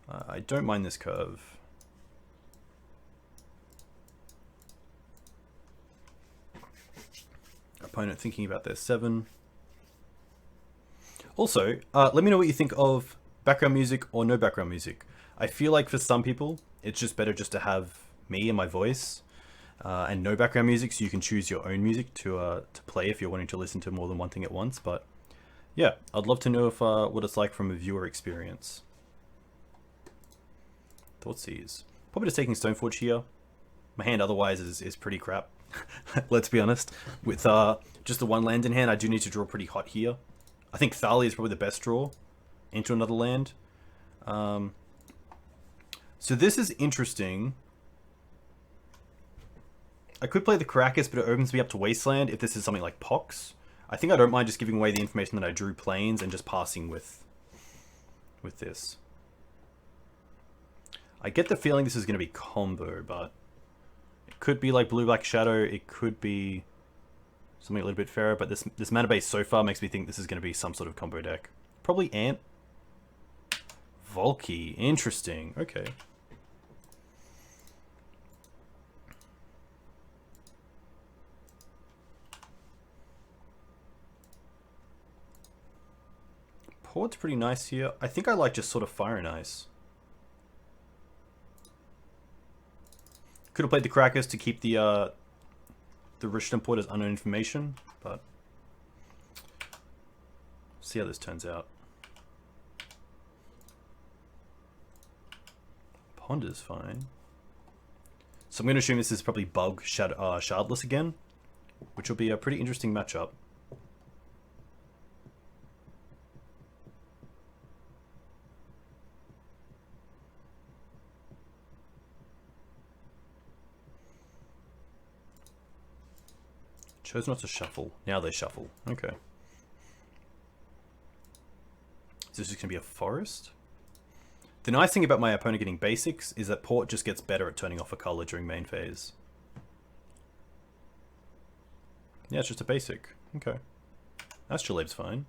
[SPEAKER 1] I don't mind this curve. Opponent thinking about their 7. Also, let me know what you think of background music or no background music. I feel like for some people, it's just better just to have me and my voice and no background music, so you can choose your own music to play if you're wanting to listen to more than one thing at once. But yeah, I'd love to know if what it's like from a viewer experience. Thoughtseize. Probably just taking Stoneforge here. My hand otherwise is pretty crap. Let's be honest. With just the 1 land in hand, I do need to draw pretty hot here. I think Thalia is probably the best draw into another land. So this is interesting. I could play the Karakas, but it opens me up to Wasteland if this is something like Pox. I think I don't mind just giving away the information that I drew planes and just passing with this. I get the feeling this is going to be combo, but it could be like Blue-Black Shadow. It could be something a little bit fairer, but this mana base so far makes me think this is going to be some sort of combo deck. Probably Ant. Volky. Interesting. Okay. Port's pretty nice here. I think I like just sort of Fire and Ice. Could have played the Karakas to keep the Rishadan Port as unknown information, but see how this turns out. Pond is fine. So I'm going to assume this is probably BUG Shardless again, which will be a pretty interesting matchup. Chose not to shuffle. Now they shuffle. Okay. So this is going to be a forest. The nice thing about my opponent getting basics is that Port just gets better at turning off a color during main phase. Yeah, it's just a basic. Okay. Astrolabe's fine.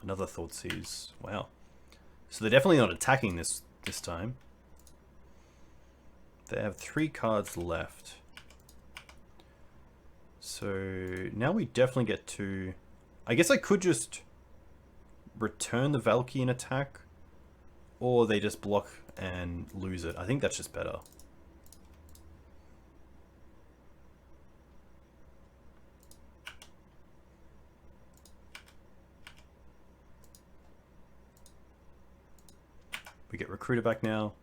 [SPEAKER 1] Another Thoughtseize. Wow. So they're definitely not attacking this time. They have 3 cards left. So now we definitely get to... I guess I could just return the Valkyrie attack, or they just block and lose it. I think that's just better. We get Recruiter back now.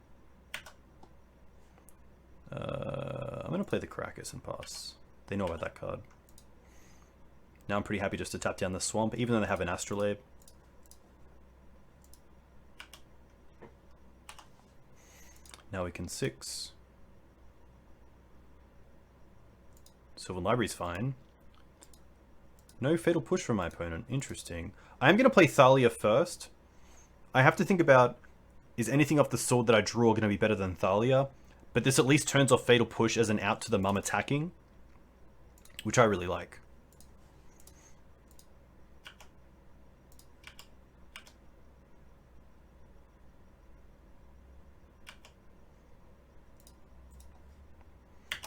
[SPEAKER 1] I'm going to play the Karakas and pass. They know about that card. Now I'm pretty happy just to tap down the Swamp, even though they have an Astrolabe. Now we can 6. Sylvan Library's fine. No Fatal Push from my opponent. Interesting. I am going to play Thalia first. I have to think about, is anything off the sword that I draw going to be better than Thalia? But this at least turns off Fatal Push as an out to the mum attacking, which I really like.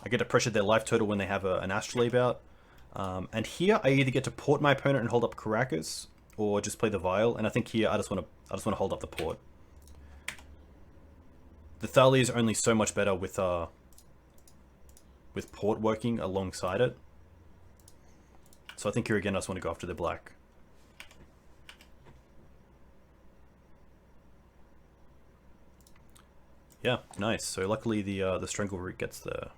[SPEAKER 1] I get to pressure their life total when they have an Astrolabe out. And here I either get to Port my opponent and hold up Karakas, or just play the Vial. And I think here I just want to hold up the Port. The Thalia is only so much better with Port working alongside it. So I think here again I just want to go after the black. Yeah, nice. So luckily the Strangle Root gets the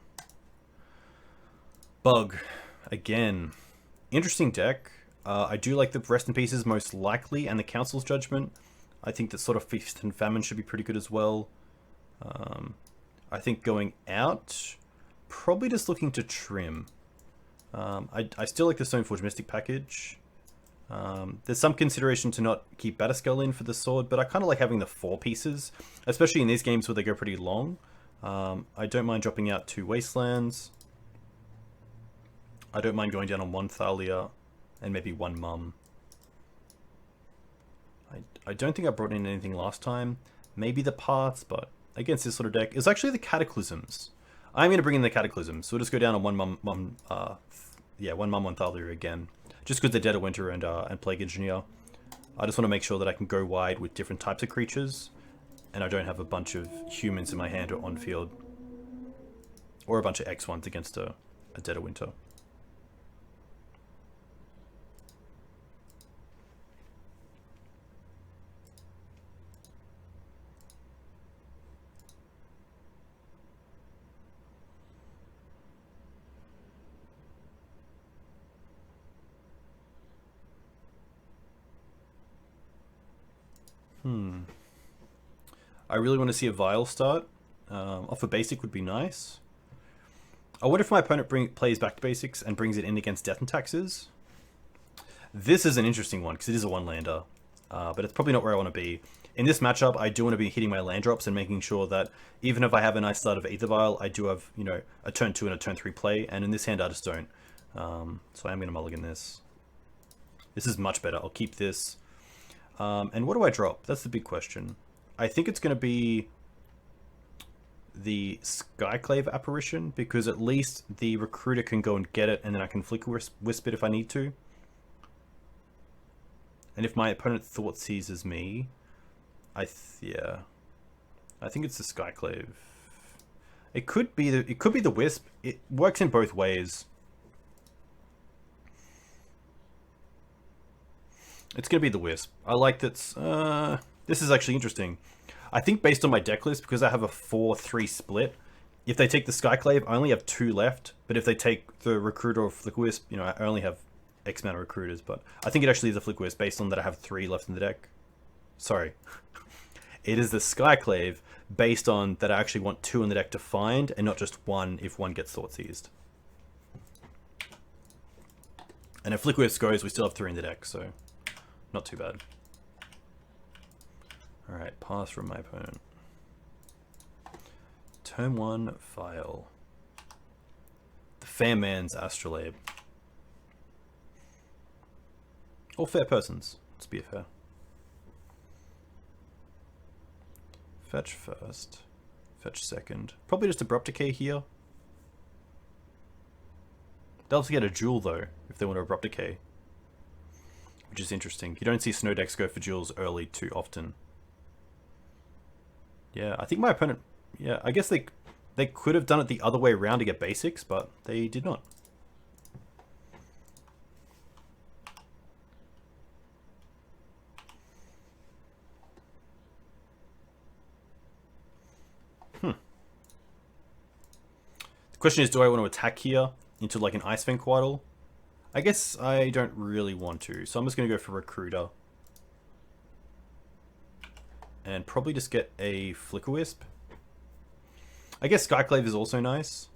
[SPEAKER 1] Bug again. Interesting deck. I do like the Rest in Pieces most likely, and the Council's Judgment. I think that sort of Feast and Famine should be pretty good as well. I think going out, probably just looking to trim. I still like the Stoneforge Mystic package. There's some consideration to not keep Batterskull in for the sword, but I kind of like having the 4 pieces, especially in these games where they go pretty long. I don't mind dropping out 2 Wastelands. I don't mind going down on 1 Thalia and maybe 1 Mum. I don't think I brought in anything last time. Maybe the Parts, but against this sort of deck, it's actually the Cataclysms. I'm going to bring in the Cataclysms, so we'll just go down on 1 Mum, 1 Mum, 1 Thalia again. Just because they're Dead of Winter and Plague Engineer. I just want to make sure that I can go wide with different types of creatures, and I don't have a bunch of humans in my hand or on field. Or a bunch of X1s against a Dead of Winter. I really want to see a Vial start. Off a basic would be nice. I wonder if my opponent plays back to basics and brings it in against Death and Taxes. This is an interesting one because it is a 1-lander, but it's probably not where I want to be. In this matchup, I do want to be hitting my land drops and making sure that even if I have a nice start of Aether Vial, I do have, you know, a turn 2 and a turn 3 play, and in this hand I just don't. So I am going to mulligan this. This is much better. I'll keep this. And what do I drop? That's the big question. I think it's going to be the Skyclave Apparition, because at least the Recruiter can go and get it, and then I can Flickerwisp it if I need to. And if my opponent Thought seizes me, yeah. I think it's the Skyclave. It could be the Wisp. It works in both ways. It's gonna be the Wisp. I like that. This is actually interesting. I think based on my deck list, because I have a 4-3 split, if they take the Skyclave, I only have 2 left. But if they take the Recruiter or Flickerwisp, you know, I only have X amount of Recruiters. But I think it actually is a Flickerwisp based on that I have 3 left in the deck. Sorry. It is the Skyclave based on that I actually want 2 in the deck to find, and not just 1 if 1 gets Thought Seized. And if Flickerwisp goes, we still have 3 in the deck, so not too bad. Alright, pass from my opponent. Turn 1, Vial. The Fair Man's Astrolabe. All fair persons, let's be fair. Fetch first. Fetch second. Probably just Abrupt Decay here. They'll have to get a Jewel though, if they want to Abrupt Decay. Which is interesting. You don't see Snow decks go for Jewels early too often. Yeah, I think my opponent... Yeah, I guess they could have done it the other way around to get basics, but they did not. The question is, do I want to attack here into like an Ice Fang Quaddle? I guess I don't really want to, so I'm just going to go for Recruiter. And probably just get a Flickerwisp. I guess Skyclave is also nice.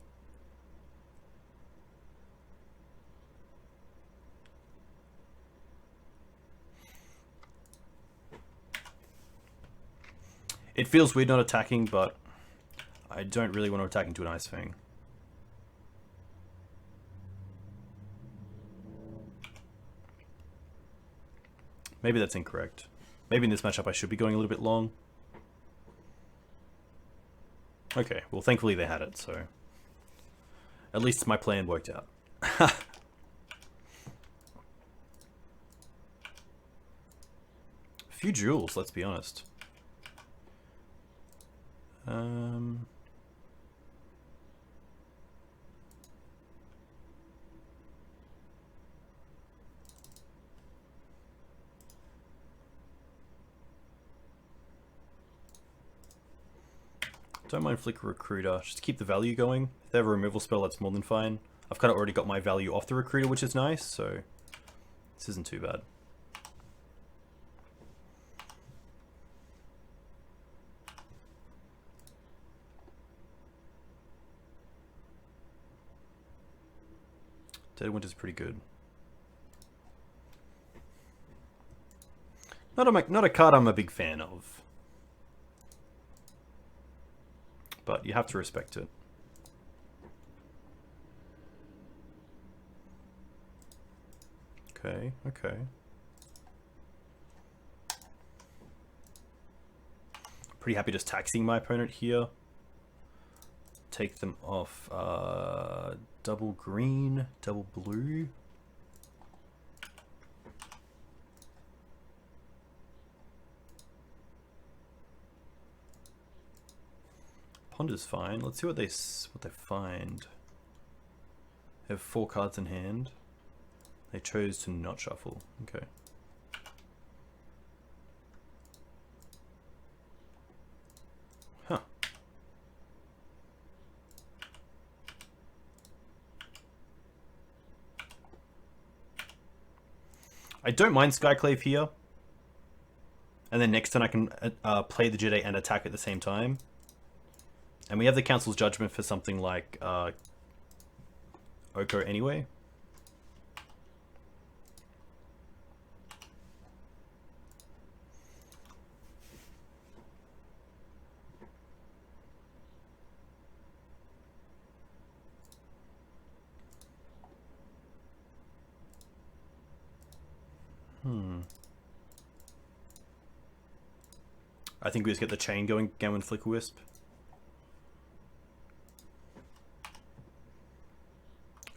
[SPEAKER 1] It feels weird not attacking, but I don't really want to attack into an Ice Fang. Maybe that's incorrect. Maybe in this matchup I should be going a little bit long. Okay, well thankfully they had it, so at least my plan worked out. A few jewels, let's be honest. Don't mind Flicker Recruiter, just to keep the value going. If they have a removal spell, that's more than fine. I've kind of already got my value off the Recruiter, which is nice, so this isn't too bad. Dead Winter's pretty good. Not a card I'm a big fan of. But you have to respect it. Okay, okay. Pretty happy just taxing my opponent here. Take them off double green, double blue. Ponder's fine. Let's see what they find. They have 4 cards in hand. They chose to not shuffle. Okay. Huh. I don't mind Skyclave here. And then next turn I can play the Jide and attack at the same time. And we have the Council's Judgment for something like Oko anyway. I think we just get the chain going again with Flickerwisp.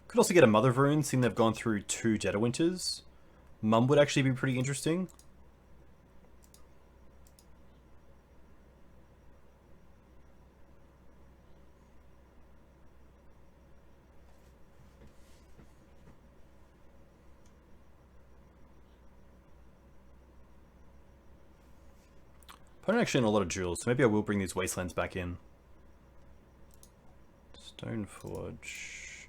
[SPEAKER 1] Could also get a Mother of Rune, seeing they've gone through 2 Dead of Winters. Mum would actually be pretty interesting. Opponent actually in a lot of duels, so maybe I will bring these Wastelands back in. Stoneforge.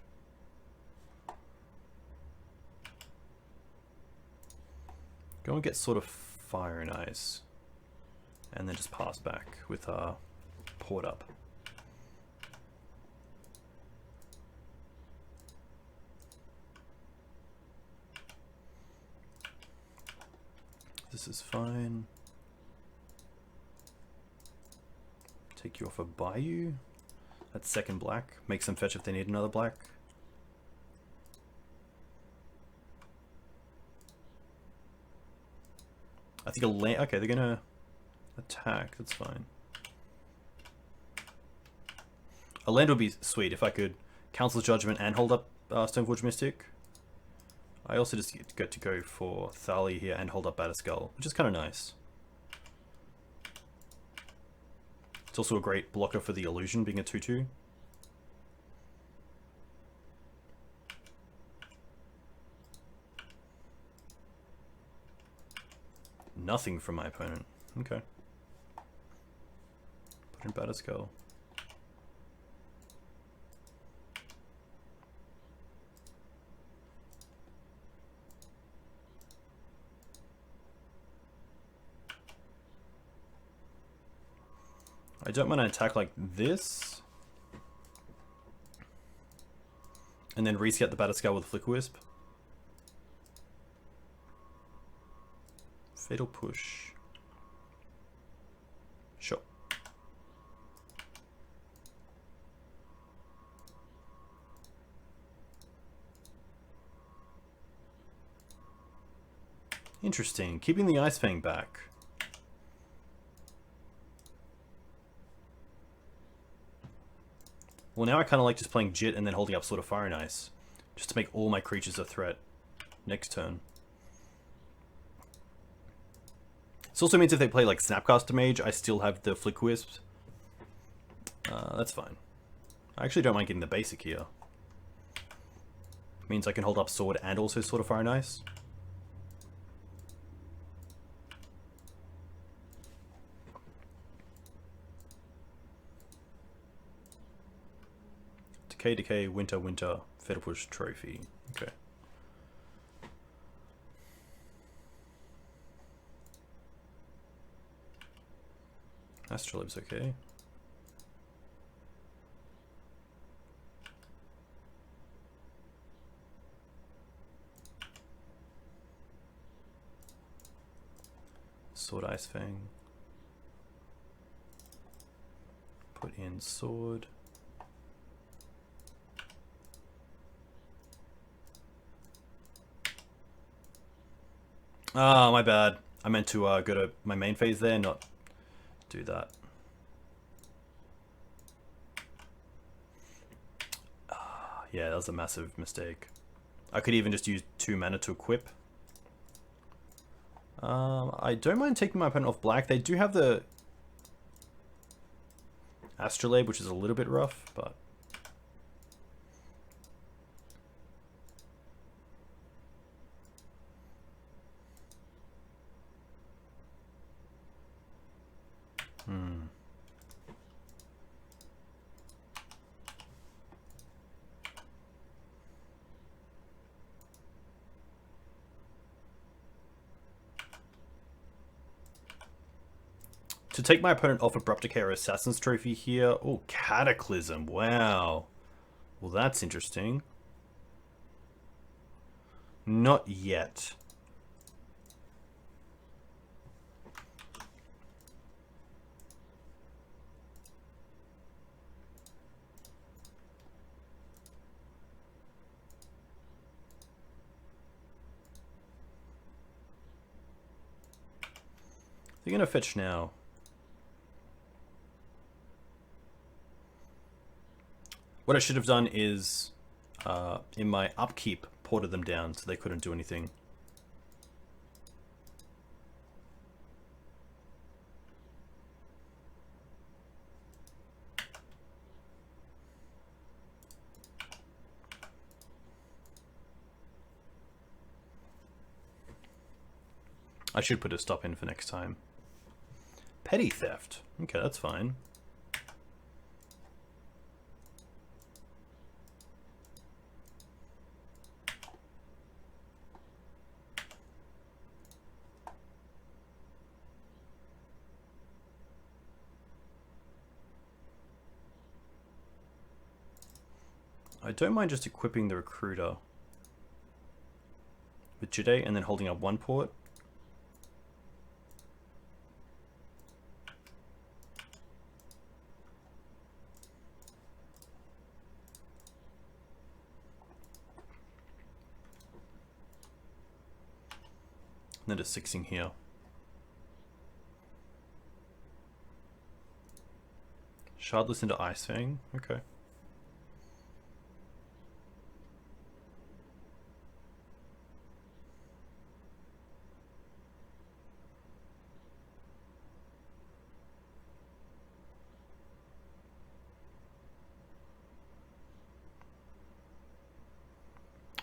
[SPEAKER 1] Go and get sort of Fire and Ice. And then just pass back with Port up. This is fine. Take you off a Bayou. That's second black. Makes them fetch if they need another black. I think a land. Okay, they're gonna attack. That's fine. A land would be sweet if I could Council's Judgment and hold up Stoneforge Mystic. I also just get to go for Thali here and hold up Batterskull, which is kind of nice. It's also a great blocker for the illusion, being a 2/2. Nothing from my opponent. Okay. Put in Batterskull. I don't mind an attack like this. And then reset the Batterskull with Flickerwisp. Fatal Push. Sure. Interesting. Keeping the Ice Fang back. Well, now I kind of like just playing Jit and then holding up Sword of Fire and Ice. Just to make all my creatures a threat next turn. This also means if they play like Snapcaster Mage, I still have the Flickerwisp. That's fine. I actually don't mind getting the basic here. Means I can hold up Sword and also Sword of Fire and Ice. Decay, Winter, Fatal Push, Trophy. Okay. Astrolabe's okay. Sword Ice Fang. Put in Sword. Ah, my bad. I meant to go to my main phase there, not do that. Yeah, that was a massive mistake. I could even just use 2 mana to equip. I don't mind taking my opponent off black. They do have the Astrolabe, which is a little bit rough, but... To take my opponent off Abrupt Decay or Assassin's Trophy here. Oh, Cataclysm. Wow. Well, that's interesting. Not yet. They're going to fetch now. What I should have done is, in my upkeep, ported them down so they couldn't do anything. I should put a stop in for next time. Petty theft. Okay, that's fine. I don't mind just equipping the recruiter with Jide and then holding up one port. And then just 6ing here. Shardless into Ice Fang. Okay.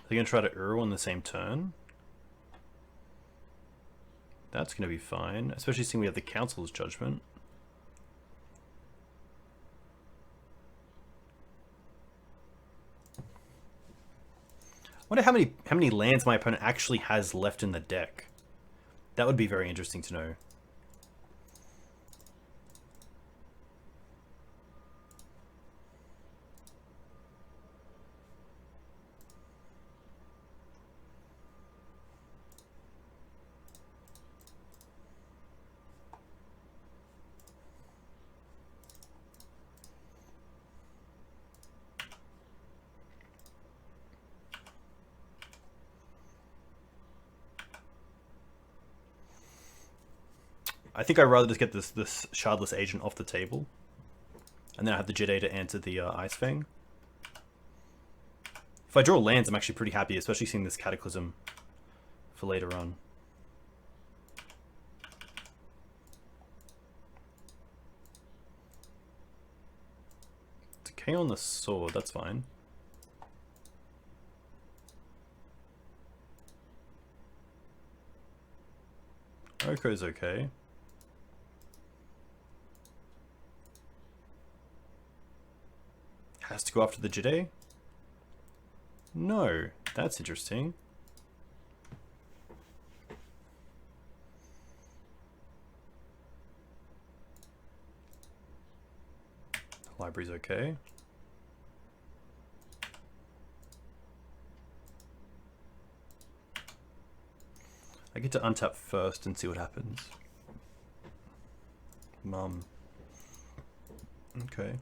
[SPEAKER 1] They're going to try to Uru on the same turn. That's going to be fine, especially seeing we have the Council's Judgment. I wonder how many lands my opponent actually has left in the deck. That would be very interesting to know. I think I'd rather just get this Shardless Agent off the table. And then I have the Jide to answer the Ice Fang. If I draw lands, I'm actually pretty happy, especially seeing this Cataclysm for later on. Decay on the sword, that's fine. Oko's okay. Has to go after the Jide? No, that's interesting. Library's okay. I get to untap first and see what happens. Mum. Okay.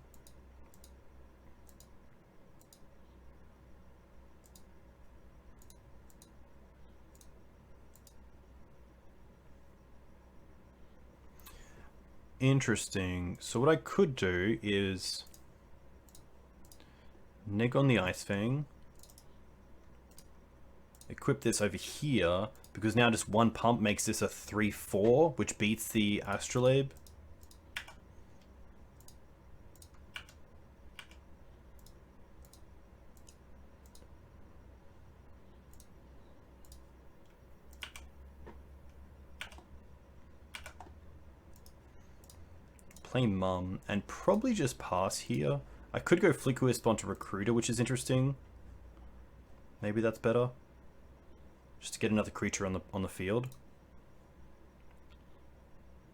[SPEAKER 1] Interesting. So what I could do is neg on the Ice Fang, equip this over here, because now just one pump makes this a 3/4, which beats the Astrolabe. Play Mum, and probably just pass here. I could go Flickerwisp onto Recruiter, which is interesting. Maybe that's better. Just to get another creature on the field.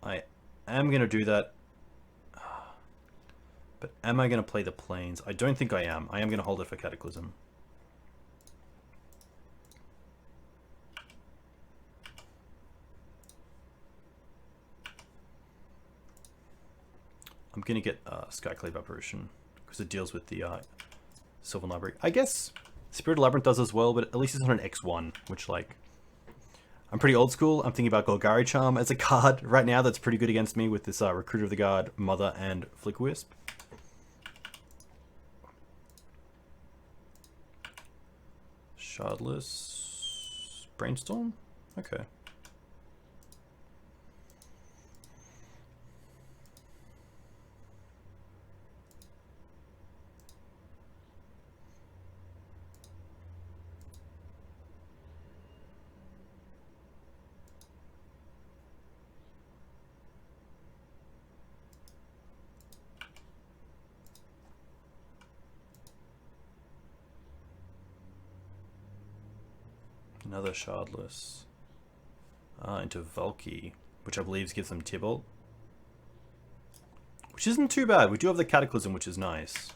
[SPEAKER 1] I am going to do that. But am I going to play the Plains? I don't think I am. I am going to hold it for Cataclysm. I'm going to get Skyclave Apparition because it deals with the Sylvan Library. I guess Spirit Labyrinth does as well, but at least it's not an X1, which, like, I'm pretty old school. I'm thinking about Golgari Charm as a card right now that's pretty good against me with this Recruiter of the Guard, Mother, and Flickerwisp. Shardless Brainstorm? Okay. Another Shardless. Into Valky, which I believe gives them Tibalt. Which isn't too bad. We do have the Cataclysm, which is nice.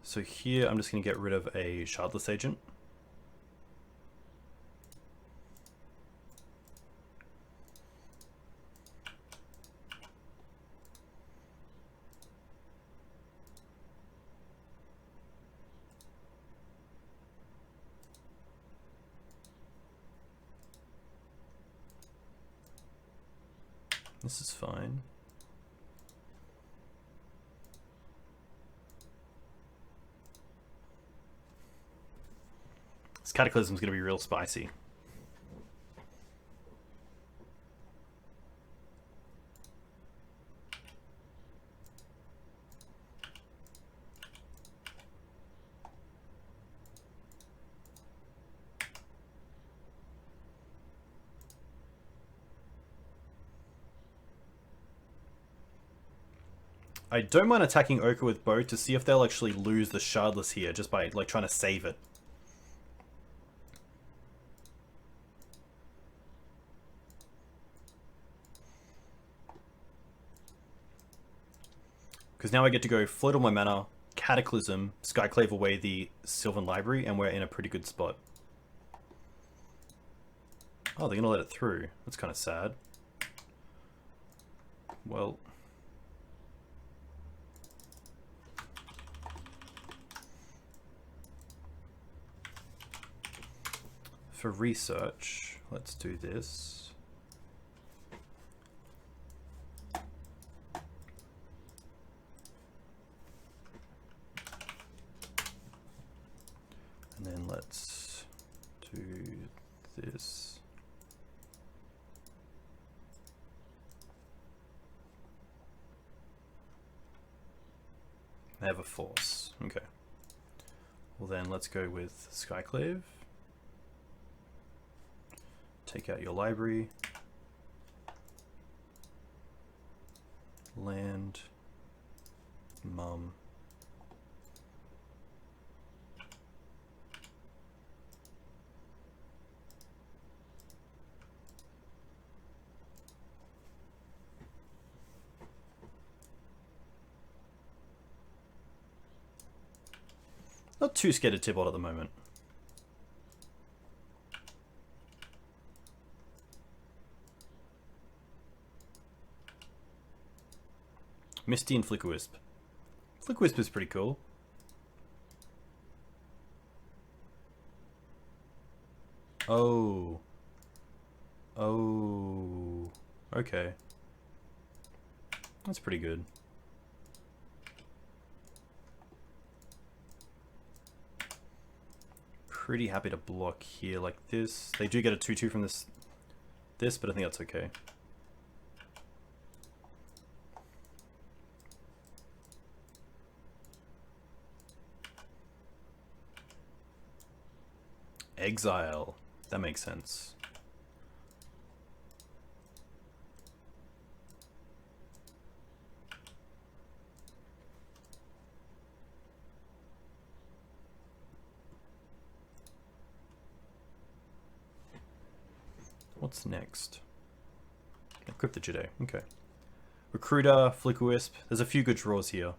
[SPEAKER 1] So here, I'm just going to get rid of a Shardless Agent. This is fine. This Cataclysm is going to be real spicy. I don't mind attacking Ochre with Bow to see if they'll actually lose the Shardless here, just by like trying to save it. Because now I get to go float all my mana, Cataclysm, Skyclave away the Sylvan Library, and we're in a pretty good spot. Oh, they're gonna let it through. That's kind of sad. Well... for research, let's do this. And then let's do this. I have a force. Okay. Well then let's go with Skyclave. Take out your library. Land. Mum. Not too scared of Tibalt at the moment. Misty and Flickerwisp. Flickerwisp is pretty cool. Oh. Oh. Okay. That's pretty good. Pretty happy to block here like this. They do get a 2/2 from this, but I think that's okay. Exile. That makes sense. What's next? Cryptogiday. Okay. Recruiter, Flickerwisp. There's a few good draws here.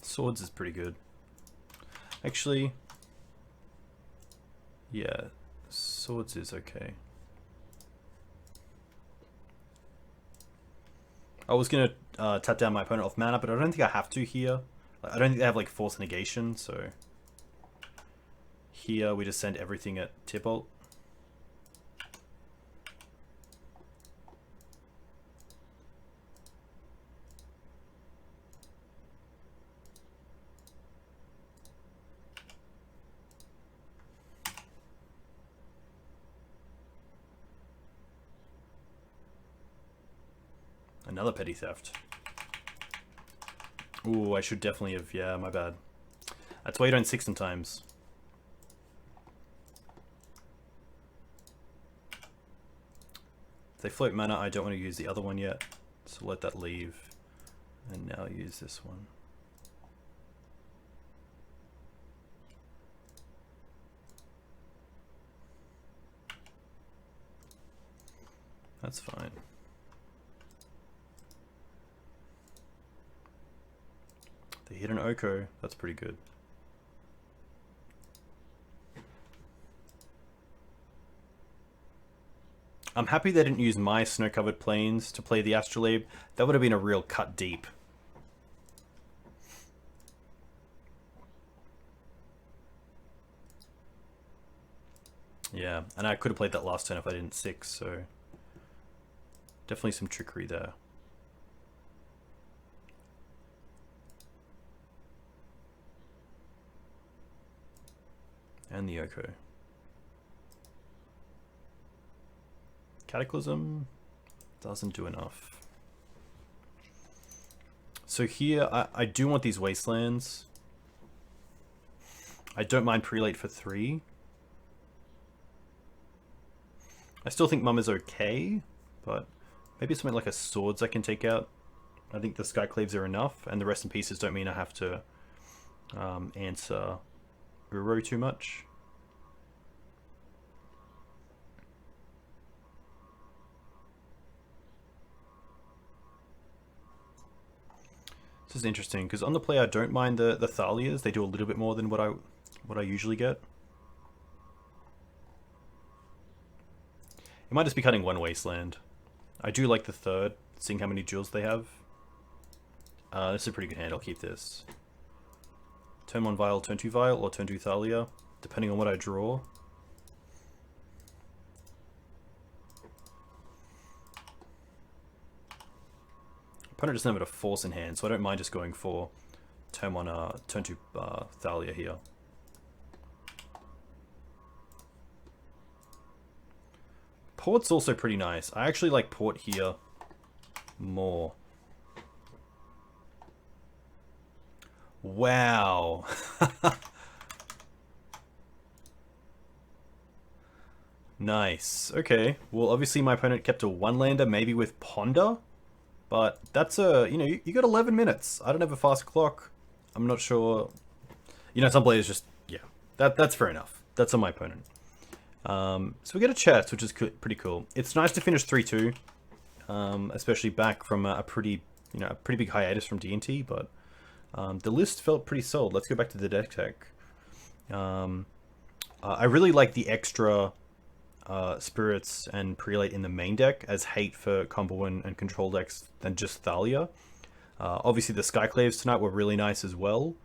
[SPEAKER 1] Swords is pretty good. Actually, yeah, Swords is okay. I was gonna tap down my opponent off mana, but I don't think I have to here. I don't think they have like force negation, so here we just send everything at Tibalt. Another petty theft. Ooh, I should definitely have, yeah, my bad. That's why you don't 6 sometimes. If they float mana, I don't want to use the other one yet. So let that leave. And now use this one. That's fine. They hit an Oko. That's pretty good. I'm happy they didn't use my snow-covered plains to play the Astrolabe. That would have been a real cut deep. Yeah, and I could have played that last turn if I didn't 6, so definitely some trickery there. And the Oko. Cataclysm doesn't do enough. So here, I do want these Wastelands. I don't mind Prelate for 3. I still think Mum is okay, but maybe something like a Swords I can take out. I think the Skyclaves are enough, and the Rest in Pieces don't mean I have to answer Uro too much. This is interesting because on the play I don't mind the Thalias. They do a little bit more than what I usually get. It might just be cutting one Wasteland. I do like the third, seeing how many jewels they have. This is a pretty good hand. I'll keep this. Turn 1 Vial, turn 2 Vial, or turn 2 Thalia, depending on what I draw. Opponent doesn't have a force in hand, so I don't mind just going for turn 2 Thalia here. Port's also pretty nice. I actually like Port here more. Wow. Nice. Okay. Well, obviously my opponent kept a 1-lander, maybe with Ponder. But that's a, you know, you got 11 minutes. I don't have a fast clock. I'm not sure. You know, some players just, yeah, that's fair enough. That's on my opponent. So we get a chest, which is pretty cool. It's nice to finish 3-2, especially back from a pretty big hiatus from D&T, but the list felt pretty solid. Let's go back to the Decktech. I really like the extra Spirits and Prelate in the main deck as hate for combo and control decks than just Thalia. Obviously the Skyclaves tonight were really nice as well.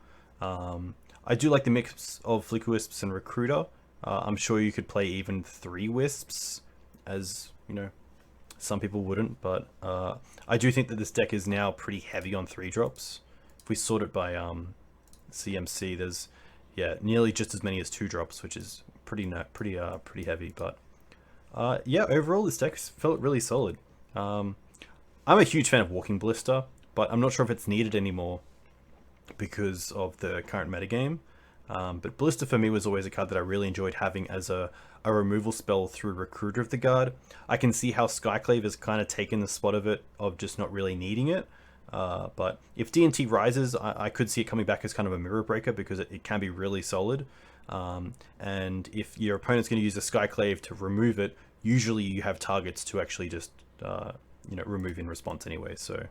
[SPEAKER 1] I do like the mix of Flickerwisps and Recruiter. I'm sure you could play even 3 Wisps, as, you know, some people wouldn't, but I do think that this deck is now pretty heavy on 3-drops. If we sort it by CMC, there's, yeah, nearly just as many as 2-drops, which is pretty heavy, but yeah, overall this deck felt really solid. I'm a huge fan of Walking Ballista, but I'm not sure if it's needed anymore because of the current metagame. But Ballista for me was always a card that I really enjoyed having as a removal spell through Recruiter of the Guard. I can see how Skyclave has kind of taken the spot of it, of just not really needing it. But if D&T rises, I could see it coming back as kind of a mirror breaker because it can be really solid. And if your opponent's going to use a Skyclave to remove it, usually you have targets to actually just you know, remove in response anyway. So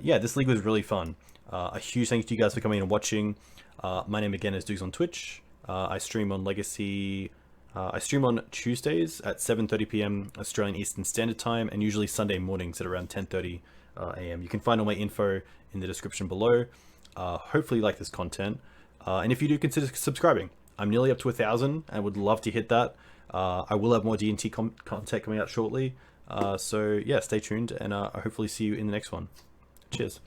[SPEAKER 1] yeah, this league was really fun. A huge thank you to you guys for coming and watching. My name again is Dukes on Twitch. I stream on Legacy. I stream on Tuesdays at 7:30 p.m. Australian Eastern Standard Time, and usually Sunday mornings at around 10:30 a.m. You can find all my info in the description below. Hopefully you like this content. And if you do, consider subscribing. I'm nearly up to 1,000 and would love to hit that. I will have more D&T content coming out shortly. So yeah, stay tuned, and I hopefully see you in the next one. Cheers.